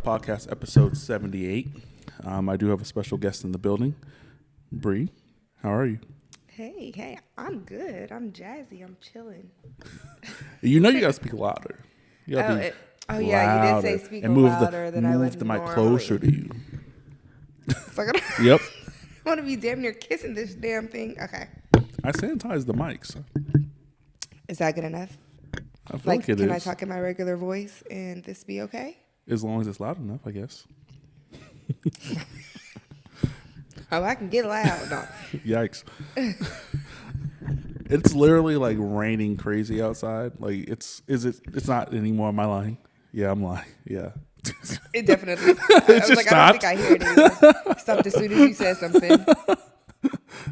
Podcast, episode 78. I do have a special guest in the building. Bree, how are you? Hey, I'm good. I'm jazzy. I'm chilling. You know you gotta speak louder. You gotta yeah, you did say speak louder than I would move the mic normally. closer to you. So I Yep. want to be damn near kissing this damn thing. Okay. I sanitized the mics. Is that good enough? I feel like it can is. I talk in my regular voice and this be okay? As long as it's loud enough, I guess. Oh, I can get loud. No. Yikes. It's literally like raining crazy outside. Like it's not anymore. Am I lying? Yeah, I'm lying. Yeah. It definitely. I was like, stopped. I don't think I hear it anymore. Stopped as soon as you said something.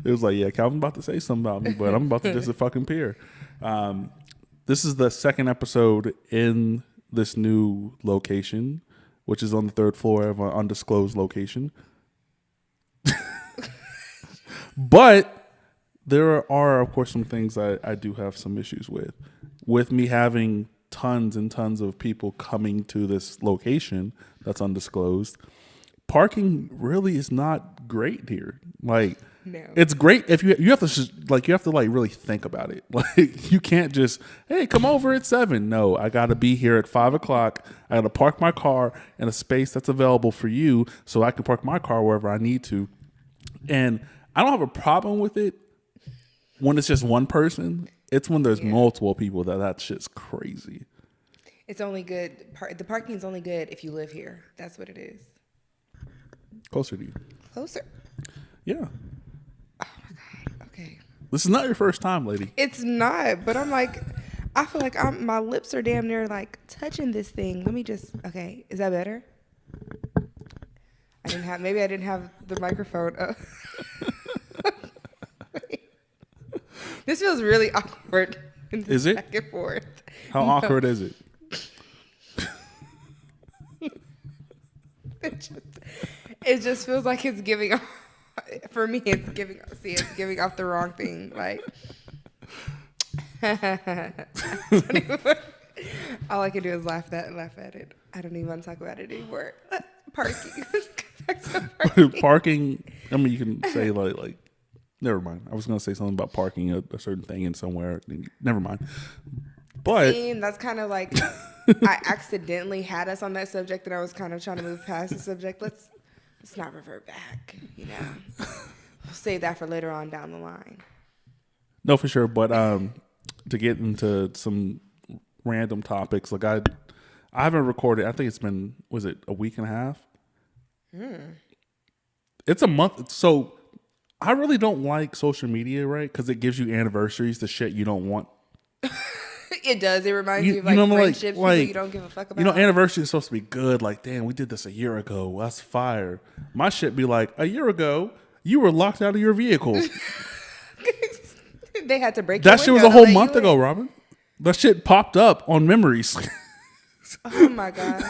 It was like, yeah, Calvin's about to say something about me, but I'm about to just fucking appear. This is the second episode in this new location, which is on the third floor of an undisclosed location. But there are, of course, some things I do have some issues with. With me having tons and tons of people coming to this location that's undisclosed, parking really is not great here. Like, No. it's great if you have to really think about it. Like, you can't just, hey, come over at 7. No, I got to be here at 5 o'clock. I got to park my car in a space that's available for you so I can park my car wherever I need to. And I don't have a problem with it when it's just one person. It's when there's multiple people that shit's crazy. It's only good. The parking is only good if you live here. That's what it is. Closer to you. Closer. Yeah. Oh my God. Okay. This is not your first time, lady. It's not, but I'm like, I feel like my lips are damn near like touching this thing. Let me just, okay, is that better? Maybe I didn't have the microphone up. This feels really awkward. Is it? Back and forth. How awkward is it? It just feels like it's giving off. For me, it's giving off the wrong thing. Like, all I can do is laugh at it. I don't even want to talk about it anymore. Parking. Back to parking. Parking. I mean, you can say like. Never mind. I was going to say something about parking a certain thing in somewhere. Never mind. But that's kind of like I accidentally had us on that subject, and I was kind of trying to move past the subject. Let's not revert back. You know, we'll save that for later on down the line. No, for sure. But to get into some random topics, like I haven't recorded. I think it's been, was it a week and a half? It's a month. So I really don't like social media, right? Because it gives you anniversaries to shit you don't want. It does. It reminds you of like friendships people you don't give a fuck about. You know, anniversary is supposed to be good. Like, damn, we did this a year ago. That's fire. My shit be like, a year ago, you were locked out of your vehicle. They had to break that shit was a whole month ago, Robin. That shit popped up on memories. Oh my gosh.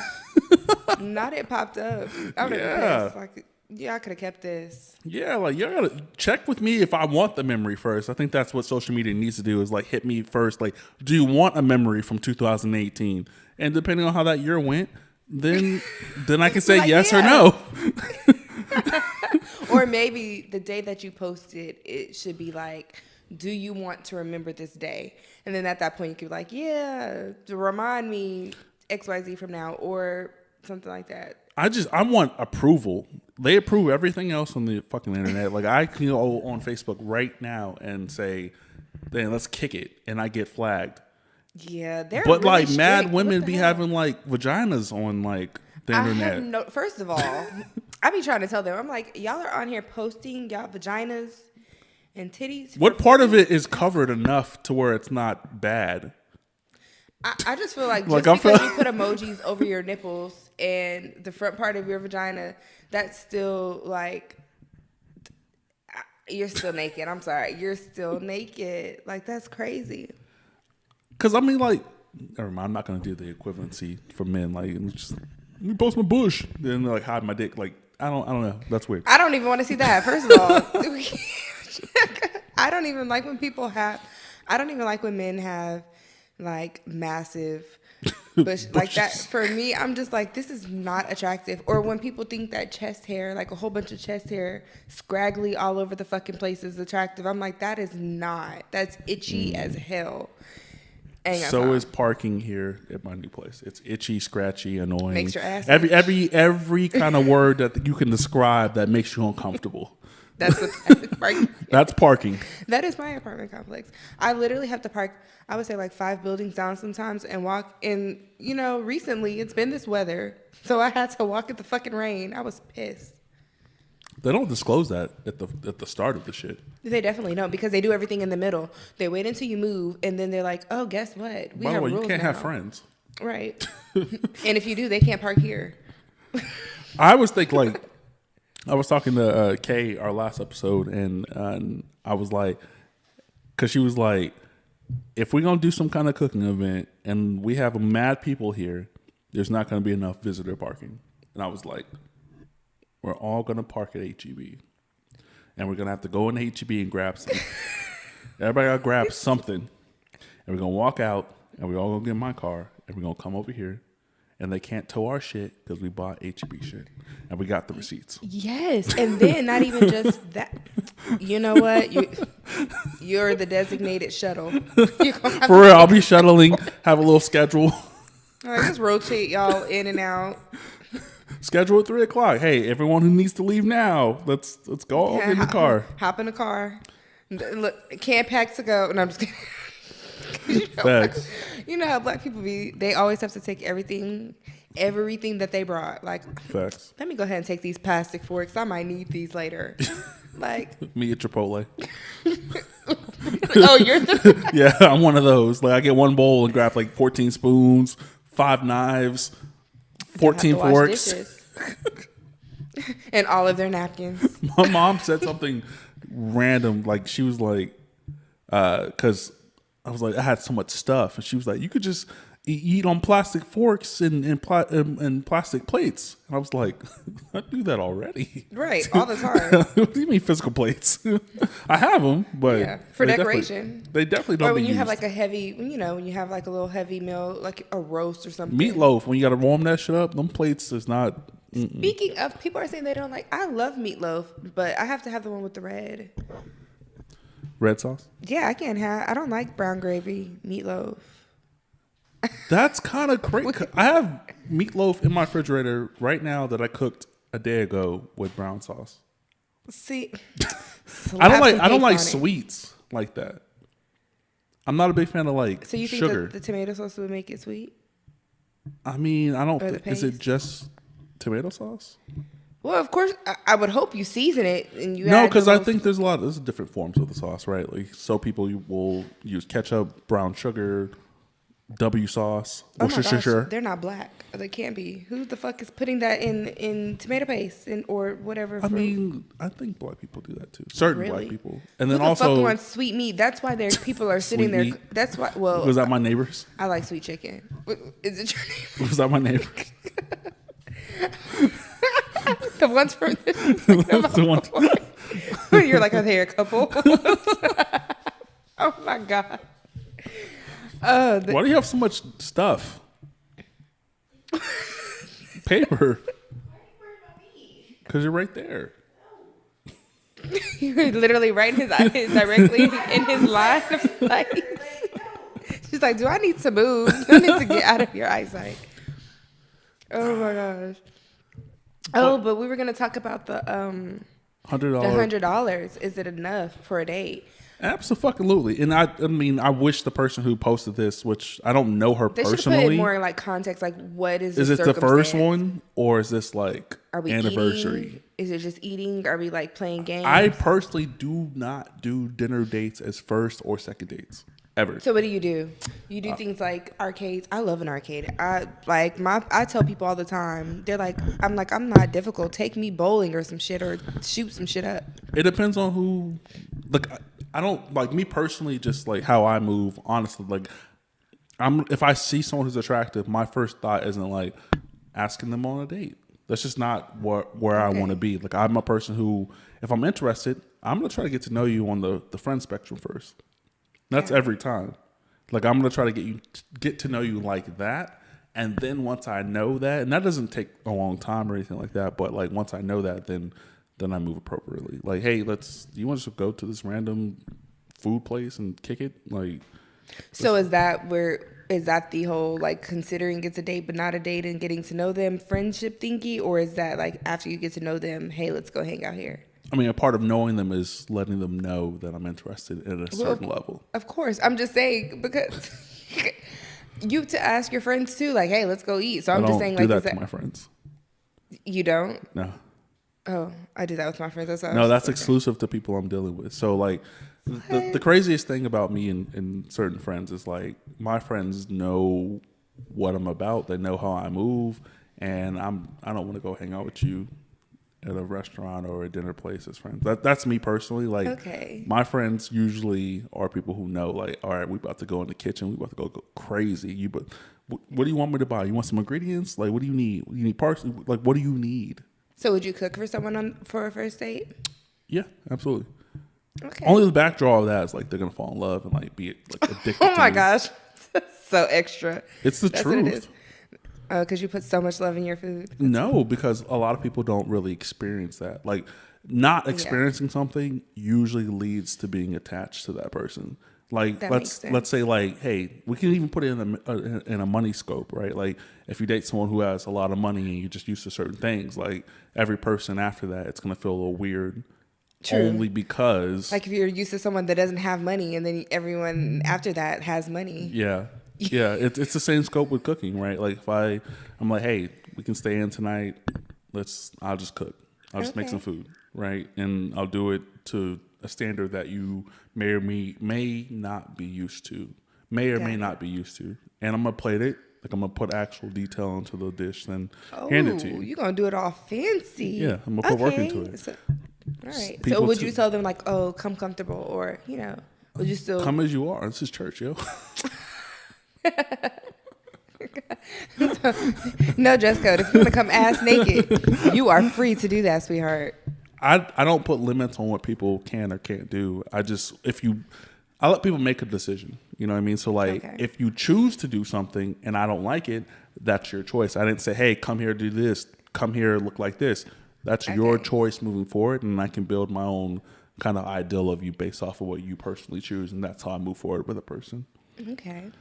Not it popped up. I would have been like, yeah, I could have kept this. Yeah, like you gotta check with me if I want the memory first. I think that's what social media needs to do is like hit me first. Like, do you want a memory from 2018? And depending on how that year went, then I can say like, yes or no. Or maybe the day that you posted, it should be like, do you want to remember this day? And then at that point, you could be like, yeah, to remind me XYZ from now or something like that. I want approval. They approve everything else on the fucking internet. Like I can go on Facebook right now and say, "Damn, let's kick it," and I get flagged. Yeah, they're but really like strict. mad women be having like vaginas on like the internet. First of all, I be trying to tell them, I'm like, y'all are on here posting y'all vaginas and titties. What part of it is covered enough to where it's not bad? I just feel like because you put emojis over your nipples and the front part of your vagina, that's still like, you're still naked. I'm sorry. You're still naked. Like, that's crazy. Because, I mean, like, never mind. I'm not going to do the equivalency for men. Like, just, let me post my bush. Then, like, hide my dick. Like, I don't know. That's weird. I don't even want to see that, first of all. I don't even like when men have like massive bush like that. For me, I'm just like, this is not attractive. Or when people think that chest hair, like a whole bunch of chest hair, scraggly all over the fucking place is attractive. I'm like, that is not. That's itchy as hell. Ain't got So time. is parking here at my new place. It's itchy, scratchy, annoying. Makes your ass every kind of word that you can describe that makes you uncomfortable. That's what that is. Parking. That's parking. That is my apartment complex. I literally have to park, I would say like 5 buildings down sometimes and walk in, recently it's been this weather. So I had to walk in the fucking rain. I was pissed. They don't disclose that at the start of the shit. They definitely don't because they do everything in the middle. They wait until you move and then they're like, oh, guess what? By the way, you can't now. have friends. Right. And if you do, they can't park here. I always think like, I was talking to Kay our last episode, and I was like, because she was like, if we're gonna do some kind of cooking event and we have mad people here, there's not gonna be enough visitor parking. And I was like, we're all gonna park at HEB, and we're gonna have to go in HEB and grab something. Everybody gotta grab something, and we're gonna walk out, and we're all gonna get in my car, and we're gonna come over here. And they can't tow our shit because we bought HEB shit. And we got the receipts. Yes. And then not even just that. You know what? You're the designated shuttle. For real, I'll be shuttling, have a little schedule. Like, just rotate y'all in and out. Schedule at 3:00. Hey, everyone who needs to leave now, let's go all get in the car. Hop in the car. Look, can't pack to go. No, I'm just kidding. Facts. You know how black people be, they always have to take everything that they brought. Like, Facts. let me go ahead and take these plastic forks. I might need these later. Like, Me at Chipotle. oh, you're the Yeah, I'm one of those. Like, I get one bowl and grab like 14 spoons, 5 knives, 14 forks. And all of their napkins. My mom said something random. Like, she was like, because I was like, I had so much stuff. And she was like, you could just eat on plastic forks and plastic plates. And I was like, I do that already. Right, all the time. What do you mean physical plates? I have them, but yeah, for decoration. They definitely don't. Or when be you have used. like a heavy, when you have like a little heavy meal, like a roast or something. Meatloaf, when you got to warm that shit up, them plates is not. Speaking of, people are saying they don't like. I love meatloaf, but I have to have the one with the red. Red sauce? Yeah, I don't like brown gravy meatloaf. That's kind of crazy. I have meatloaf in my refrigerator right now that I cooked a day ago with brown sauce. See, I don't like sweets like that. I'm not a big fan of like So you think sugar. that the tomato sauce would make it sweet? I mean, I don't. Or the Is it paste? just tomato sauce? Well, of course, I would hope you season it and you. No, add because the I little- think there's different forms of the sauce, right? Like, so people will use ketchup, brown sugar, W sauce, Oh my gosh, Worcestershire. they're not black. They can't be. Who the fuck is putting that in tomato paste or whatever? I mean, I think black people do that too. Certain Really? black people, and who then the also fuck wants sweet meat? That's why people are sitting Sweet there. meat? That's why. Well, was that my neighbors? I like sweet chicken. Is it your name? Was that my neighbors? The ones from The one- You're like, are they a couple? Oh my god. Why do you have so much stuff? Paper. Because you're right there. You're literally right in his eyes, directly in his line of sight. She's like, do I need to move? You need to get out of your eyesight. Oh my gosh. Oh, but we were gonna talk about the $100. Is it enough for a date? Absolutely. And I mean, I wish the person who posted this, which I don't know her They should put it personally. more in like context. Like, what is Is the it the first circumstance? one or is this like Are we anniversary? eating? Is it just eating? Are we like playing games? I personally do not do dinner dates as first or second dates ever. So what do? You do things like arcades. I love an arcade. I tell people all the time. They're like, I'm not difficult. Take me bowling or some shit or shoot some shit up. It depends on who. Like, I don't like me personally. Just like how I move, honestly. Like, if I see someone who's attractive, my first thought isn't like asking them on a date. That's just not where I want to be. Like, I'm a person who, if I'm interested, I'm gonna try to get to know you on the friend spectrum first. That's every time. Like, I'm gonna try to get to know you like that, And then once I know that, and that doesn't take a long time or anything like that, but like once I know that, then I move appropriately. Like, hey, do you want us to go to this random food place and kick it? Like, So is that the whole like considering it's a date but not a date and getting to know them friendship thingy, or is that like after you get to know them, hey, let's go hang out here? I mean, a part of knowing them is letting them know that I'm interested at a certain level. Of course, I'm just saying because you to ask your friends too, like, hey, let's go eat. So I'm just saying, like, do that to my friends. You don't? No. Oh, I do that with my friends. No, that's exclusive to people I'm dealing with. So like, the craziest thing about me and certain friends is like my friends know what I'm about. They know how I move, and I don't want to go hang out with you at a restaurant or a dinner place as friends. That's me personally. Like, okay, my friends usually are people who know, like, all right, we about to go in the kitchen. We about to go crazy. But what do you want me to buy? You want some ingredients? Like, what do you need? You need parts? Like, what do you need? So would you cook for someone for a first date? Yeah, absolutely. Okay. Only the backdraw of that is like they're gonna fall in love and like be like addicted. Oh my to gosh, so extra. It's the truth. What it is. Because you put so much love in your food. No, because a lot of people don't really experience that. Like, not experiencing something usually leads to being attached to that person. Like, let's say, like, hey, we can even put it in a money scope, right? Like, if you date someone who has a lot of money and you're just used to certain things, like, every person after that, it's gonna feel a little weird. True. Only because, like, if you're used to someone that doesn't have money and then everyone after that has money. Yeah. Yeah, it's the same scope with cooking, right? Like, if I'm like, hey, we can stay in tonight. I'll just cook. I'll just make some food, right? And I'll do it to a standard that you may not be used to, may not be used to. And I'm gonna plate it. Like, I'm gonna put actual detail into the dish, then hand it to you. You're gonna do it all fancy. Yeah, I'm gonna put work into it. So, all right. So would you tell them like, oh, come comfortable, or would you still come as you are? This is church, yo. No dress code. If you want to come ass naked, you are free to do that, sweetheart. I don't put limits on what people can or can't do. I let people make a decision. You know what I mean? So like, if you choose to do something and I don't like it, that's your choice. I didn't say, hey, come here, do this. Come here, look like this. That's your choice moving forward, and I can build my own kind of ideal of you based off of what you personally choose, and that's how I move forward with a person. Okay.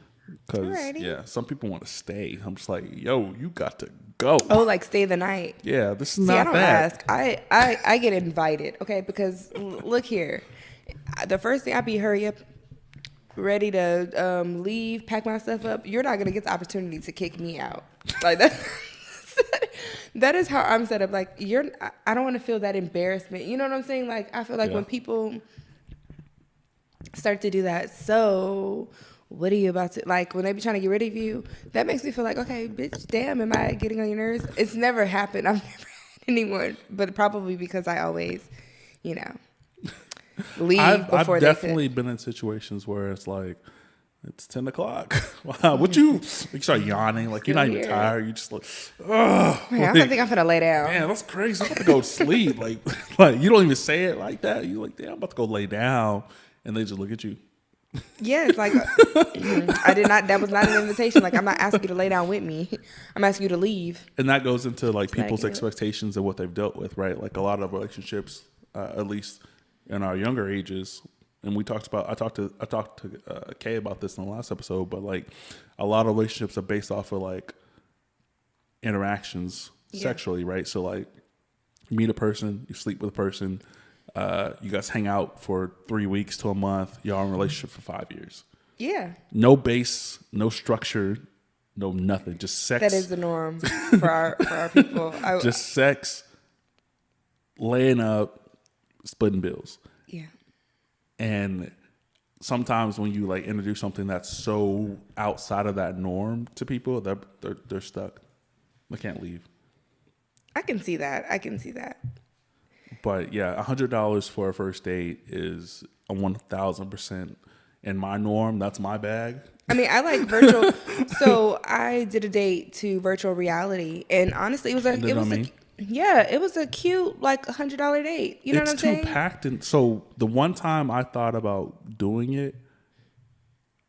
Because, some people want to stay. I'm just like, yo, you got to go. Oh, like stay the night. Yeah, this is not I don't that. ask. I get invited, okay? Because look here. The first thing I be hurry up, ready to leave, pack my stuff up. You're not going to get the opportunity to kick me out. Like that. That is how I'm set up. Like, I don't want to feel that embarrassment. You know what I'm saying? Like, I feel like when people start to do that, so what are you about to, like, when they be trying to get rid of you, that makes me feel like, okay, bitch, damn, am I getting on your nerves? It's never happened. I've never had anyone, but probably because I always, leave before I've definitely been in situations where it's like, it's 10 o'clock. Wow, you start yawning, like you're not even tired. You just like, oh. Man, I think I'm gonna lay down. Man, that's crazy. I'm about to go to sleep. Like you don't even say it like that. You're like, damn, I'm about to go lay down. And they just look at you. Yeah, it's like, that was not an invitation. Like, I'm not asking you to lay down with me. I'm asking you to leave. And that goes into like people's expectations of what they've dealt with, right? Like a lot of relationships, at least in our younger ages, and I talked to Kay about this in the last episode, but like a lot of relationships are based off of like interactions sexually, right? So like you meet a person, you sleep with a person, you guys hang out for 3 weeks to a month, y'all in a relationship for 5 years. Yeah. No base, no structure, no nothing, just sex. That is the norm for our people. Just sex, laying up, splitting bills. Yeah. And sometimes when you like introduce something that's so outside of that norm to people, they're stuck. They can't leave. I can see that. But yeah, $100 for a first date is a 1,000% in my norm. That's my bag. I mean, I like virtual. So I did a date to virtual reality, and honestly, it was a cute like $100 date. You know what I'm saying? It's too packed, and so the one time I thought about doing it,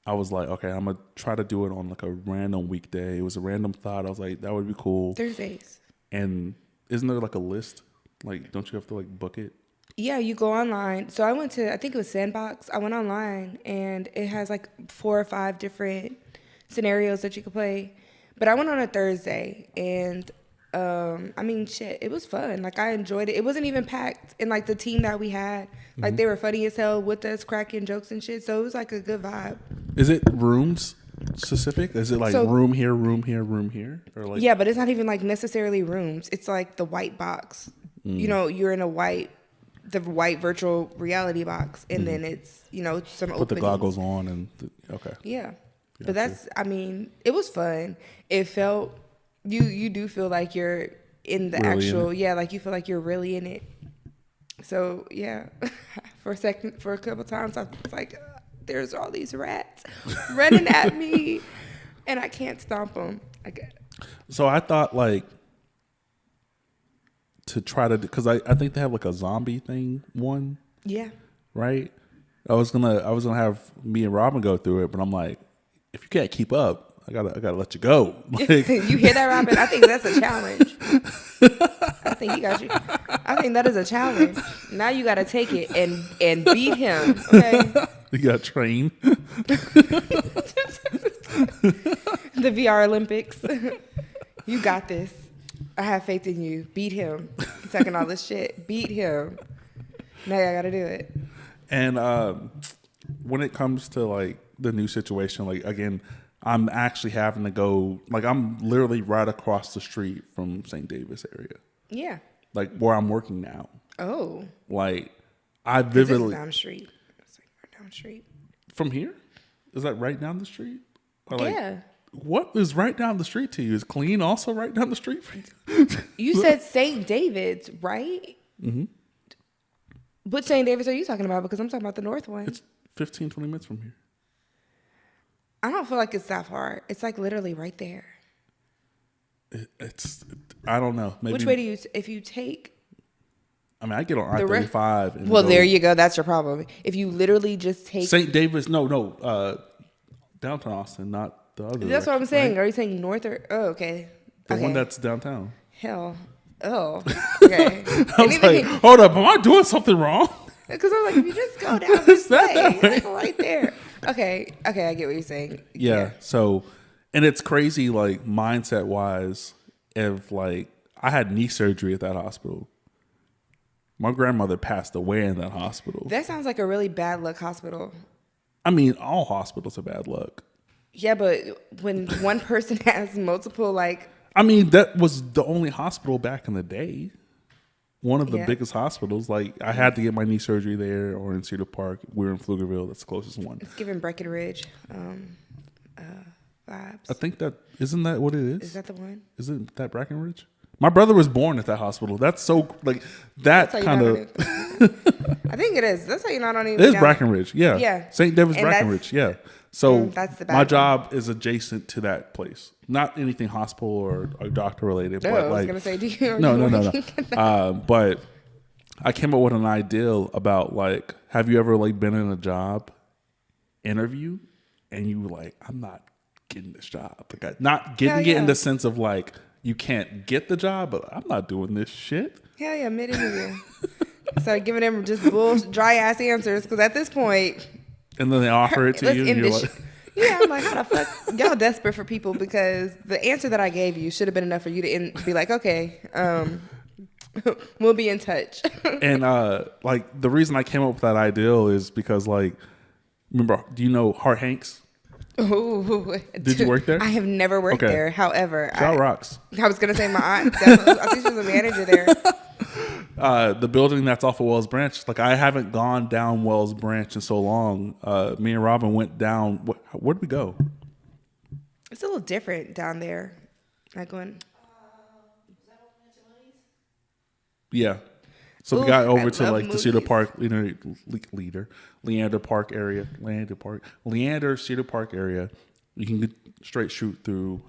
I was like, okay, I'm gonna try to do it on like a random weekday. It was a random thought. I was like, that would be cool. Thursdays. And isn't there like a list? Like, don't you have to like book it? Yeah, you go online. So I went to, I think it was Sandbox. I went online and it has like 4 or 5 different scenarios that you could play. But I went on a Thursday and I mean, shit, it was fun. Like I enjoyed it. It wasn't even packed. And like the team that we had, like they were funny as hell with us, cracking jokes and shit. So it was like a good vibe. Is it rooms specific? Is it like So- room here, room here, room here, or like? Yeah, but it's not even like necessarily rooms. It's like the white box. You know, you're in the white virtual reality box, and then it's some Put the openings. goggles on and okay. Yeah, Gotcha. but that's I mean, it was fun. It felt you do feel like you're in the Really in actual it? like you feel like you're really in it. So yeah, for a couple times I was like, there's all these rats running at me, and I can't stomp them. So I thought like to try to, because I think they have like a zombie thing one, Yeah. right? I was gonna have me and Robin go through it, but I'm like, if you can't keep up, I gotta let you go. Like, You hear that, Robin? I think that's a challenge. I think he got you. I think that is a challenge. Now you got to take it and beat him. Okay. you got trained. The VR Olympics. You got this. I have faith in you. Beat him. He's talking all this shit. Beat him. Now I got to do it. And when it comes to like the new situation, like again, I'm actually having to go. Like I'm literally right across the street from St. Davis area, Yeah. like where I'm working now. Oh. Like I 'Cause this is vividly down the street. It's like right down the street. from here. Is that right down the street? Or like, Yeah. What is right down the street to you? Is Clean also right down the street for you? You said St. David's, right? Mm-hmm. What St. David's are you talking about? Because I'm talking about the north one. It's 15, 20 minutes from here. I don't feel like it's that far. It's like literally right there. I don't know. Maybe, Which way do you, if you take, I mean, I get on The re- I-35. And well, go- there you go. That's your problem. If you literally just take, St. Davis, no, downtown Austin, not the other. that's what I'm direction, saying. right? Are you saying north or, oh, okay. The Okay. one that's downtown. Hell. Oh, okay. I was like, hold up, am I doing something wrong? Because I'm like, if you just go down this that way, way? like right there. Okay, I get what you're saying. Yeah. So, and it's crazy, like mindset wise, if like I had knee surgery at that hospital. My grandmother passed away in that hospital. That sounds like a really bad luck hospital. I mean, all hospitals are bad luck. Yeah, but when one person has multiple, like, I mean, that was the only hospital back in the day. One of the Yeah. biggest hospitals. Like, I had to get my knee surgery there or in Cedar Park. We're in Pflugerville. That's the closest one. it's giving Breckenridge vibes. I think isn't that what it is? Is that the one? Isn't that Breckenridge? My brother was born at that hospital. That's so like that That's how you kind know of. I think it is. That's how you not on even. It is Breckenridge, yeah. Yeah. St. David's And that's- Breckenridge, yeah. So that's the bad my one. job is adjacent to that place. Not anything hospital or doctor related, No, but I was like gonna say, do you? no. But I came up with an ideal about like, have you ever like been in a job interview and you were like, I'm not getting this job. Like, not getting Hell it in yeah. the sense of like you can't get the job, but I'm not doing this shit. Hell yeah, mid interview. Start giving them just dry ass answers because at this point, And then they offer it to let's you, and end you're this. like, Yeah, I'm like, how the fuck y'all desperate for people because the answer that I gave you should have been enough for you to be like, okay, we'll be in touch. and like the reason I came up with that ideal is because like, remember, do you know Hart Hanks? Ooh, Did you work there? I have never worked Okay. there. However, Shout rocks. I was gonna say my aunt. Definitely, I think she was a manager there. The building that's off of Wells Branch. Like I haven't gone down Wells Branch in so long. Me and Robin went down. Where'd we go? It's a little different down there. Like going. Yeah. So we Ooh, got over I to love like the Cedar movies. Park, Leander Park area, Leander Cedar Park area. You can get straight shoot through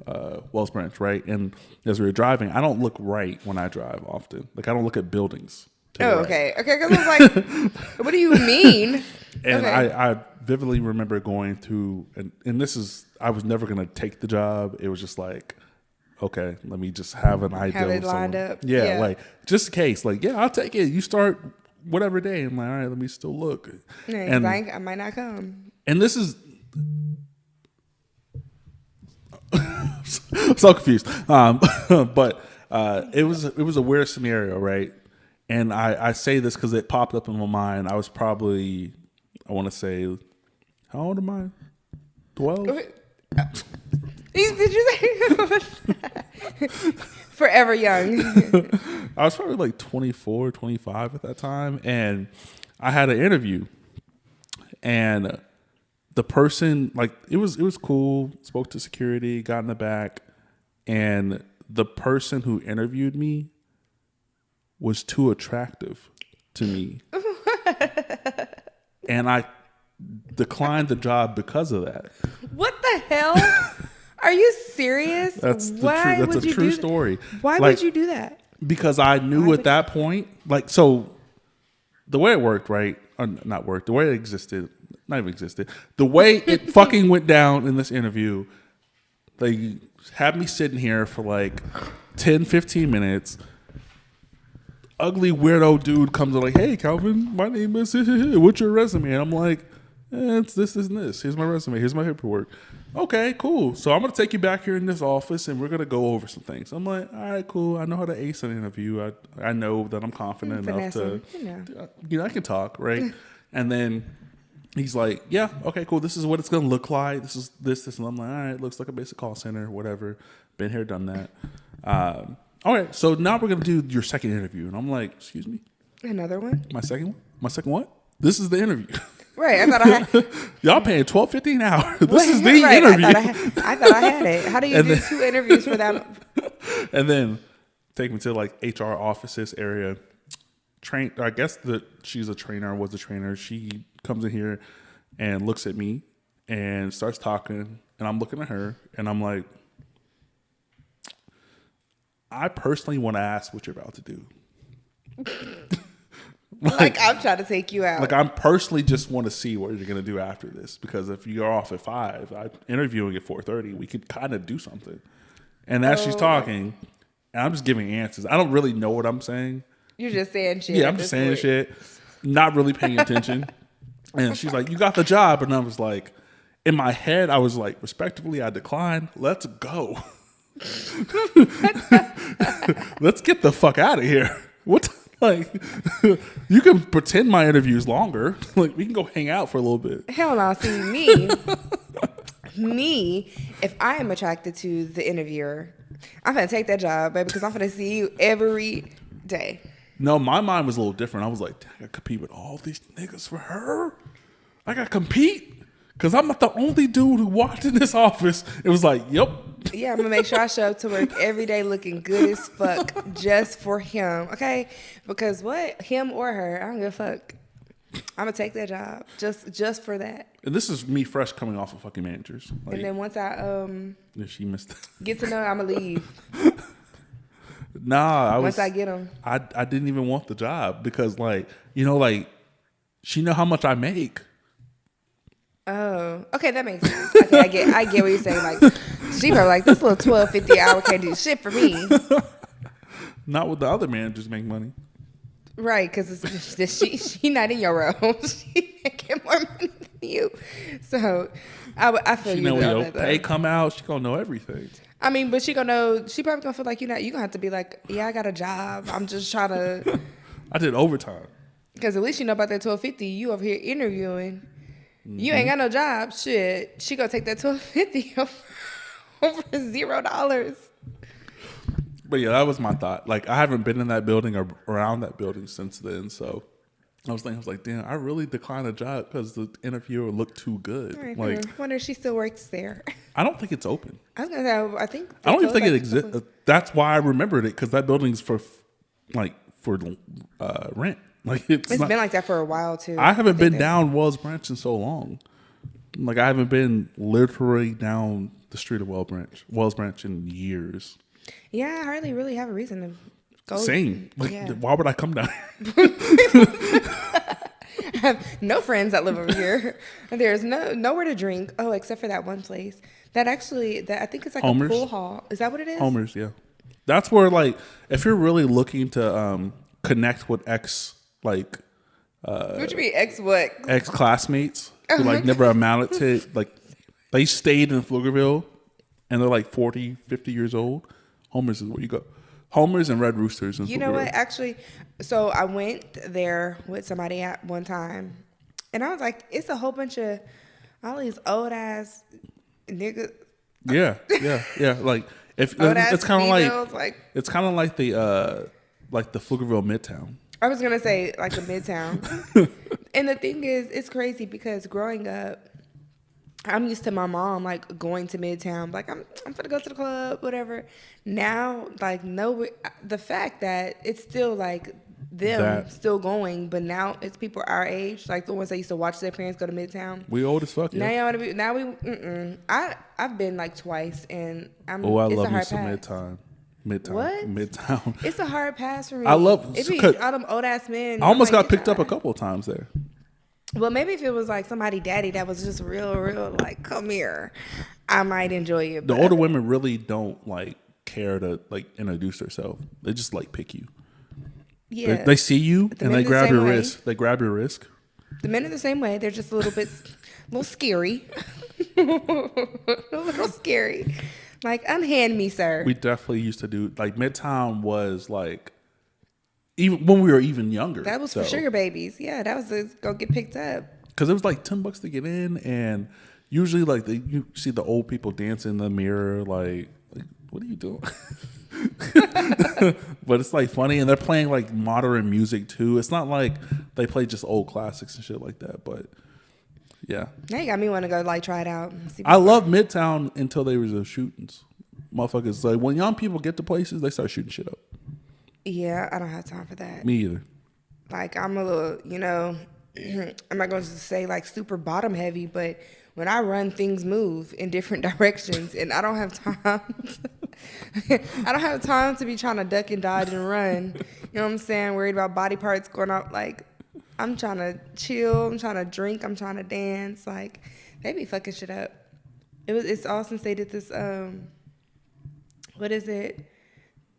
Wells Branch, right? And as we were driving, I don't look right when I drive often. Like I don't look at buildings. to the Oh, right. okay. Okay, because I was like, what do you mean? And Okay. I vividly remember going through, and this is, I was never going to take the job. It was just like, okay, let me just have an Have idea it of lined someone. up. Yeah, Yeah. like just in case, like, yeah, I'll take it. You start whatever day. I'm like, all right, let me still look. Yeah, because And I might not come. this is so confused. But it was a weird scenario, right? And I say this because it popped up in my mind. I was probably, I want to say, how old am I? 12? Did you say forever young? I was probably like 24, 25 at that time. And I had an interview. And the person, like, it was cool. Spoke to security, got in the back. And the person who interviewed me was too attractive to me. And I declined the job because of that. What the hell? Are you serious? That's Why that's a would you true do story. Why Like, would you do that? because I knew Why at would that point, like, so the way it worked, right? Or not worked, the way it existed, not even existed, the way it fucking went down in this interview, they had me sitting here for like 10, 15 minutes. Ugly weirdo dude comes in like, hey, Calvin, my name is, what's your resume? And I'm like, it's this, and this. Here's my resume. Here's my paperwork. Okay, cool. So I'm going to take you back here in this office and we're going to go over some things. I'm like, all right, cool. I know how to ace an interview. I know that I'm confident enough to, I can talk, right? And then he's like, yeah, okay, cool. This is what it's going to look like. This is this. And I'm like, all right, looks like a basic call center, whatever. Been here, done that. All right, so now we're going to do your second interview. And I'm like, excuse me? Another one? My second one? My second what? This is the interview. Right. I thought I had. Y'all paying $12.50 an hour. This is the right, interview. I thought I had it. How do you do 2 interviews for that? And then take me to like HR offices area. I guess that she's a trainer, was a trainer. She comes in here and looks at me and starts talking. And I'm looking at her and I'm like, I personally want to ask what you're about to do. Like I'm trying to take you out. Like, I personally just want to see what you're going to do after this. Because if you're off at 5, I'm interviewing at 4:30, we could kind of do something. And as she's talking, and I'm just giving answers. I don't really know what I'm saying. You're just saying shit. Yeah, I'm just saying shit, not really paying attention. And she's like, you got the job. And I was like, in my head, I was like, respectively, I declined. Let's go. Let's get the fuck out of here. What? Like, you can pretend my interview's longer. Like, we can go hang out for a little bit. Hell no. See, me, if I am attracted to the interviewer, I'm going to take that job, baby, because I'm going to see you every day. No, my mind was a little different. I was like, I got to compete with all these niggas for her? I got to compete? Because I'm not the only dude who walked in this office. It was like, yep. Yeah, I'm going to make sure I show up to work every day looking good as fuck just for him, okay? Because what? Him or her, I don't give a fuck. I'm going to take that job just for that. And this is me fresh coming off of fucking managers. Like, And then once I she missed get to know, I'm going to leave. Nah, Once I get them. I didn't even want the job because, like, like, she know how much I make. Oh, okay, that makes sense. Okay, I get what you're saying. Like, she probably like, this little $12.50 hour can't do shit for me. Not with the other managers make money. Right, because she not in your role. She making more money than you. So, I feel She you. know when on your that, though. pay come out, she gonna know everything. I mean, but she probably gonna feel like you gonna have to be like, yeah, I got a job. I'm just trying to. I did overtime. Because at least you know about that $12.50. You over here interviewing. You ain't got no job. Shit, she gonna take that $12.50 over $0. But yeah, that was my thought. Like, I haven't been in that building or around that building since then. So I was like, damn, I really declined a job because the interviewer looked too good. Right, Like, I wonder if she still works there. I don't think it's open. I was gonna say, I think I don't even think it exists. exists. That's why I remembered it, because that building's for rent. Like, it's It's not, been like that for a while too. I haven't think been down Wells Branch in so long. Like, I haven't been literally down the street of Wells Branch in years. Yeah, I hardly really have a reason to go. Same. Like, Yeah. why would I come down here? I have no friends that live over here. There's nowhere to drink. Oh, except for that one place. That I think it's like Homer's. a pool hall. Is that what it is? Homer's, yeah. That's where like if you're really looking to connect with What you mean ex what? ex classmates who like never amounted to like they stayed in Pflugerville and they're like 40, 50 years old. Homer's is where you go. Homer's and Red Roosters in You know what? Pflugerville. Actually, so I went there with somebody at one time, and I was like, it's a whole bunch of all these old ass niggas, Yeah, yeah, yeah. Like if old ass it's kind of females. like Like it's kind of like the Pflugerville Midtown. I was gonna say, like a midtown. And the thing is, it's crazy because growing up, I'm used to my mom like going to Midtown, like I'm gonna go to the club, whatever. Now, like no, the fact that it's still like them That- still going, but now it's people our age, like the ones that used to watch their parents go to Midtown. We old as fuck. Now Yeah. you want to be. Now we. I've been like twice, and Oh, I it's love a me hard some pass. Midtown. Midtown. What? Midtown. It's a hard pass for me. I love- it. Be cause- all them old ass men. I almost I'm like, got picked up a "God." couple of times there. Well, maybe if it was like somebody daddy that was just real, like, come here, I might enjoy it. The But older women really don't like care to like introduce themselves. They just like pick you. yeah, They see you The and men they are the grab same your way. wrist. They grab your wrist. the men are the same way. They're just a little scary, a little scary. Like, unhand me, sir. We definitely used to do like Midtown was like even when we were even younger. That was for sugar babies. Yeah, that was to go get picked up. Because it was like $10 to get in, and usually like you see the old people dancing in the mirror, like what are you doing? But it's like funny, and they're playing like modern music too. It's not like they play just old classics and shit like that. But yeah, Now you got me want to go like try it out. And see I love Midtown until there was those shootings. Motherfuckers like when young people get to places, they start shooting shit up. Yeah, I don't have time for that. Me either. Like, I'm a little, I'm not going to say like super bottom heavy, but when I run, things move in different directions, and I don't have time. I don't have time to be trying to duck and dodge and run. You know what I'm saying? Worried about body parts going up. Like, I'm trying to chill. I'm trying to drink. I'm trying to dance. Like, they be fucking shit up. It's all since they did this. What is it?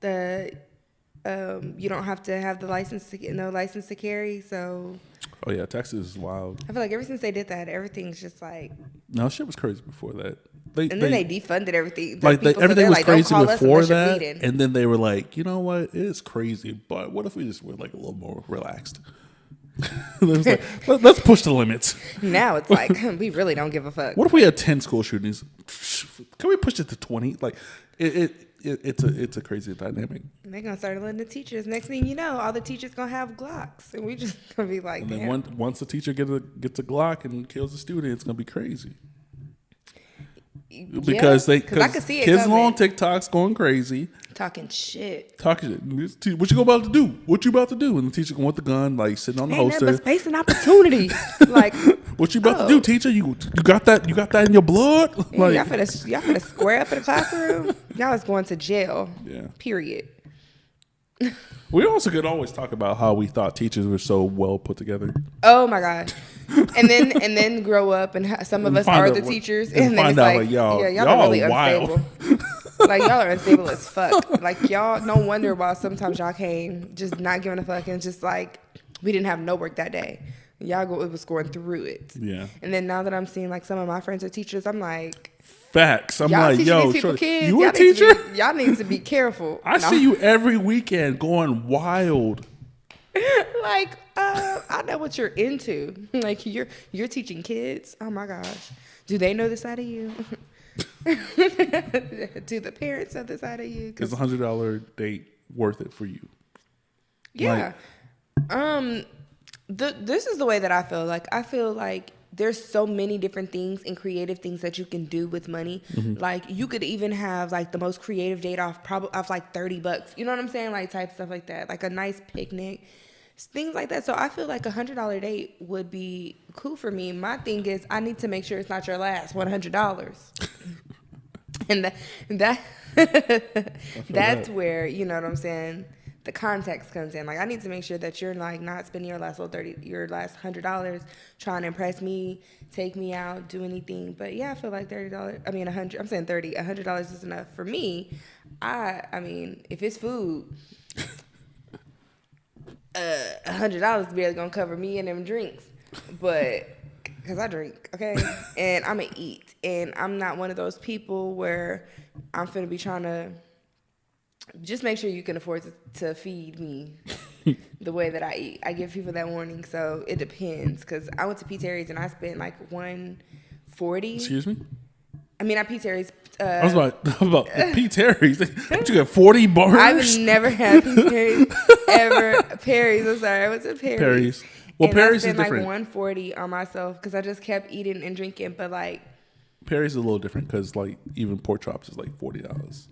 You don't have to have the license to no license to carry. So Oh yeah, Texas is wild. I feel like ever since they did that, everything's just like. No, shit was crazy before that. And then they defunded everything. Like People, so everything they're was like, "Don't crazy call us before unless you're that, bleeding." and then they were like, you know what, it's crazy, but what if we just were like a little more relaxed? It was like, let's push the limits. Now it's like we really don't give a fuck. What if we had 10 school shootings? Can we push it to 20? Like it's a crazy dynamic. They're gonna start letting the teachers. Next thing you know, all the teachers gonna have Glocks, and we just gonna be like, And then damn. once the teacher gets a Glock and kills the student, it's gonna be crazy. Because I could see it kids coming. on TikTok's going crazy. Talking shit. Talking shit. What you about to do? What you about to do? And the teacher with the gun, like sitting on the Ain't nothing holster. but space and opportunity. Like, What you about to Oh. do, teacher? You got that? You got that in your blood? yeah, Like, y'all finna square up in the classroom. Y'all is going to jail. Yeah. Period. we also could always talk about how we thought teachers were so well put together. Oh my god. And then grow up and some of And us find are out the what- teachers, and and then find it's out, like, like, y'all are really wild. unstable. Like, y'all are unstable as fuck. Like, y'all, no wonder why sometimes y'all came just not giving a fuck and just like we didn't have no work that day. Y'all was going through it. Yeah. And then now that I'm seeing like some of my friends are teachers, I'm like, Facts. I'm y'all like, teaching yo, these people shorty, kids. you y'all a teacher? y'all need to be careful. I No. see you every weekend going wild. Like, I know what you're into. Like, you're teaching kids. Oh my gosh, do they know this side of you? Do the parents know this side of you? Is $100 date worth it for you? Yeah. This is the way that I feel. Like, I feel like there's so many different things and creative things that you can do with money. Like, you could even have like the most creative date off like $30. You know what I'm saying? Like, type stuff like that. Like a nice picnic, things like that. So I feel like $100 date would be cool for me. My thing is, I need to make sure it's not your last $100. And that's that. where, you know what I'm saying, the context comes in. Like I need to make sure that you're like not spending your last your last $100 trying to impress me, take me out, do anything. But yeah, I feel like $30. I mean, 100. I'm saying 30. $100 is enough for me. I mean, if it's food, $100 barely gonna cover me and them drinks, but because I drink, okay, and I'm gonna eat, and I'm not one of those people where I'm finna be trying to just make sure you can afford to feed me the way that I eat. I give people that warning, so it depends. Because I went to P. Terry's and I spent like 140. Excuse me? I mean, not P. Terry's. I was about the P. Terry's. What, you got 40 bars? I've never had P. Terry's ever. Perry's, I'm sorry. I went to Perry's. Perry's. Well, and Perry's I is spent like different. 140 on myself because I just kept eating and drinking. But like, Perry's is a little different because like even pork chops is like $40.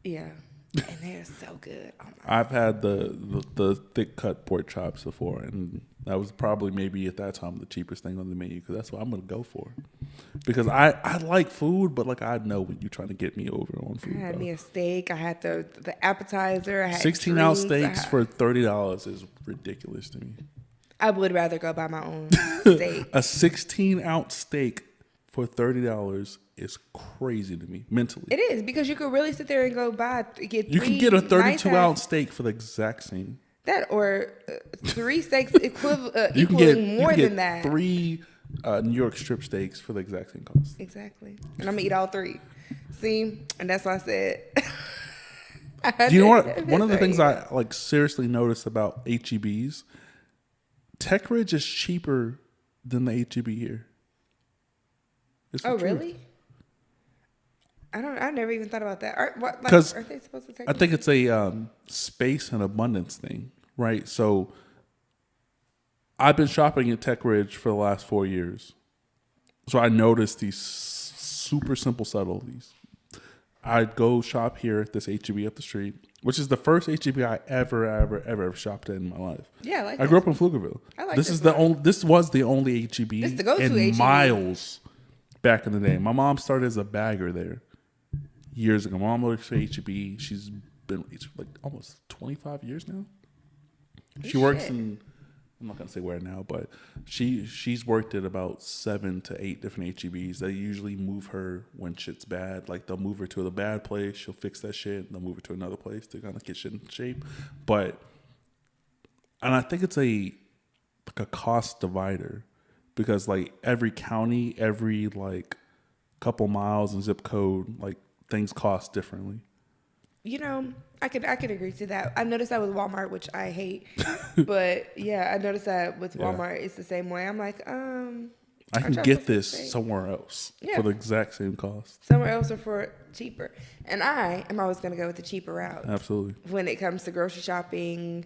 yeah, and they're so good. Oh my. I've had the thick cut pork chops before, and that was probably maybe at that time the cheapest thing on the menu because that's what I'm gonna go for. Because I like food, but like I know when you're trying to get me over on food. I had though. me a steak. I had the appetizer. I had 16-ounce drinks. steaks for $30 is ridiculous to me. I would rather go buy my own steak. A 16-ounce steak for $30 is crazy to me mentally. It is because you could really sit there and go buy You can get a 32-ounce steak for the exact same. that or 3 steaks You can equaling more you can than get that. 3 New York strip steaks for the exact same cost. Exactly, and I'm gonna eat all 3. See, and that's why I said. Do you know what? One of the things I like seriously noticed about HEBs, Tech Ridge is cheaper than the HEB here. It's the Oh, truth. really? I never even thought about that. Aren't they supposed to take? I think it's a space and abundance thing, right? So I've been shopping at Tech Ridge for the last 4 years. So I noticed these super simple subtleties. I'd go shop here at this HEB up the street, which is the first HEB I ever shopped at in my life. Yeah, I like I grew up in Pflugerville. I like this this is the one. only. This was the only HEB This the go-to in HEB. miles back in the day. My mom started as a bagger there years ago. My mom works for HEB. She's been like almost 25 years now. She works in. I'm not gonna say where now, but she's worked at about 7 to 8 different HEBs. They usually move her when shit's bad. Like they'll move her to the bad place, she'll fix that shit, and they'll move her to another place to kind of get shit in shape. And I think it's like a cost divider because like every county, every like couple miles and zip code, like things cost differently. You know, I could agree to that. I noticed that with Walmart, which I hate, but yeah, I noticed that with Walmart, it's the same way. I'm like, I can get this somewhere else for the exact same cost. Somewhere else or for cheaper. And I am always going to go with the cheaper route. Absolutely. When it comes to grocery shopping,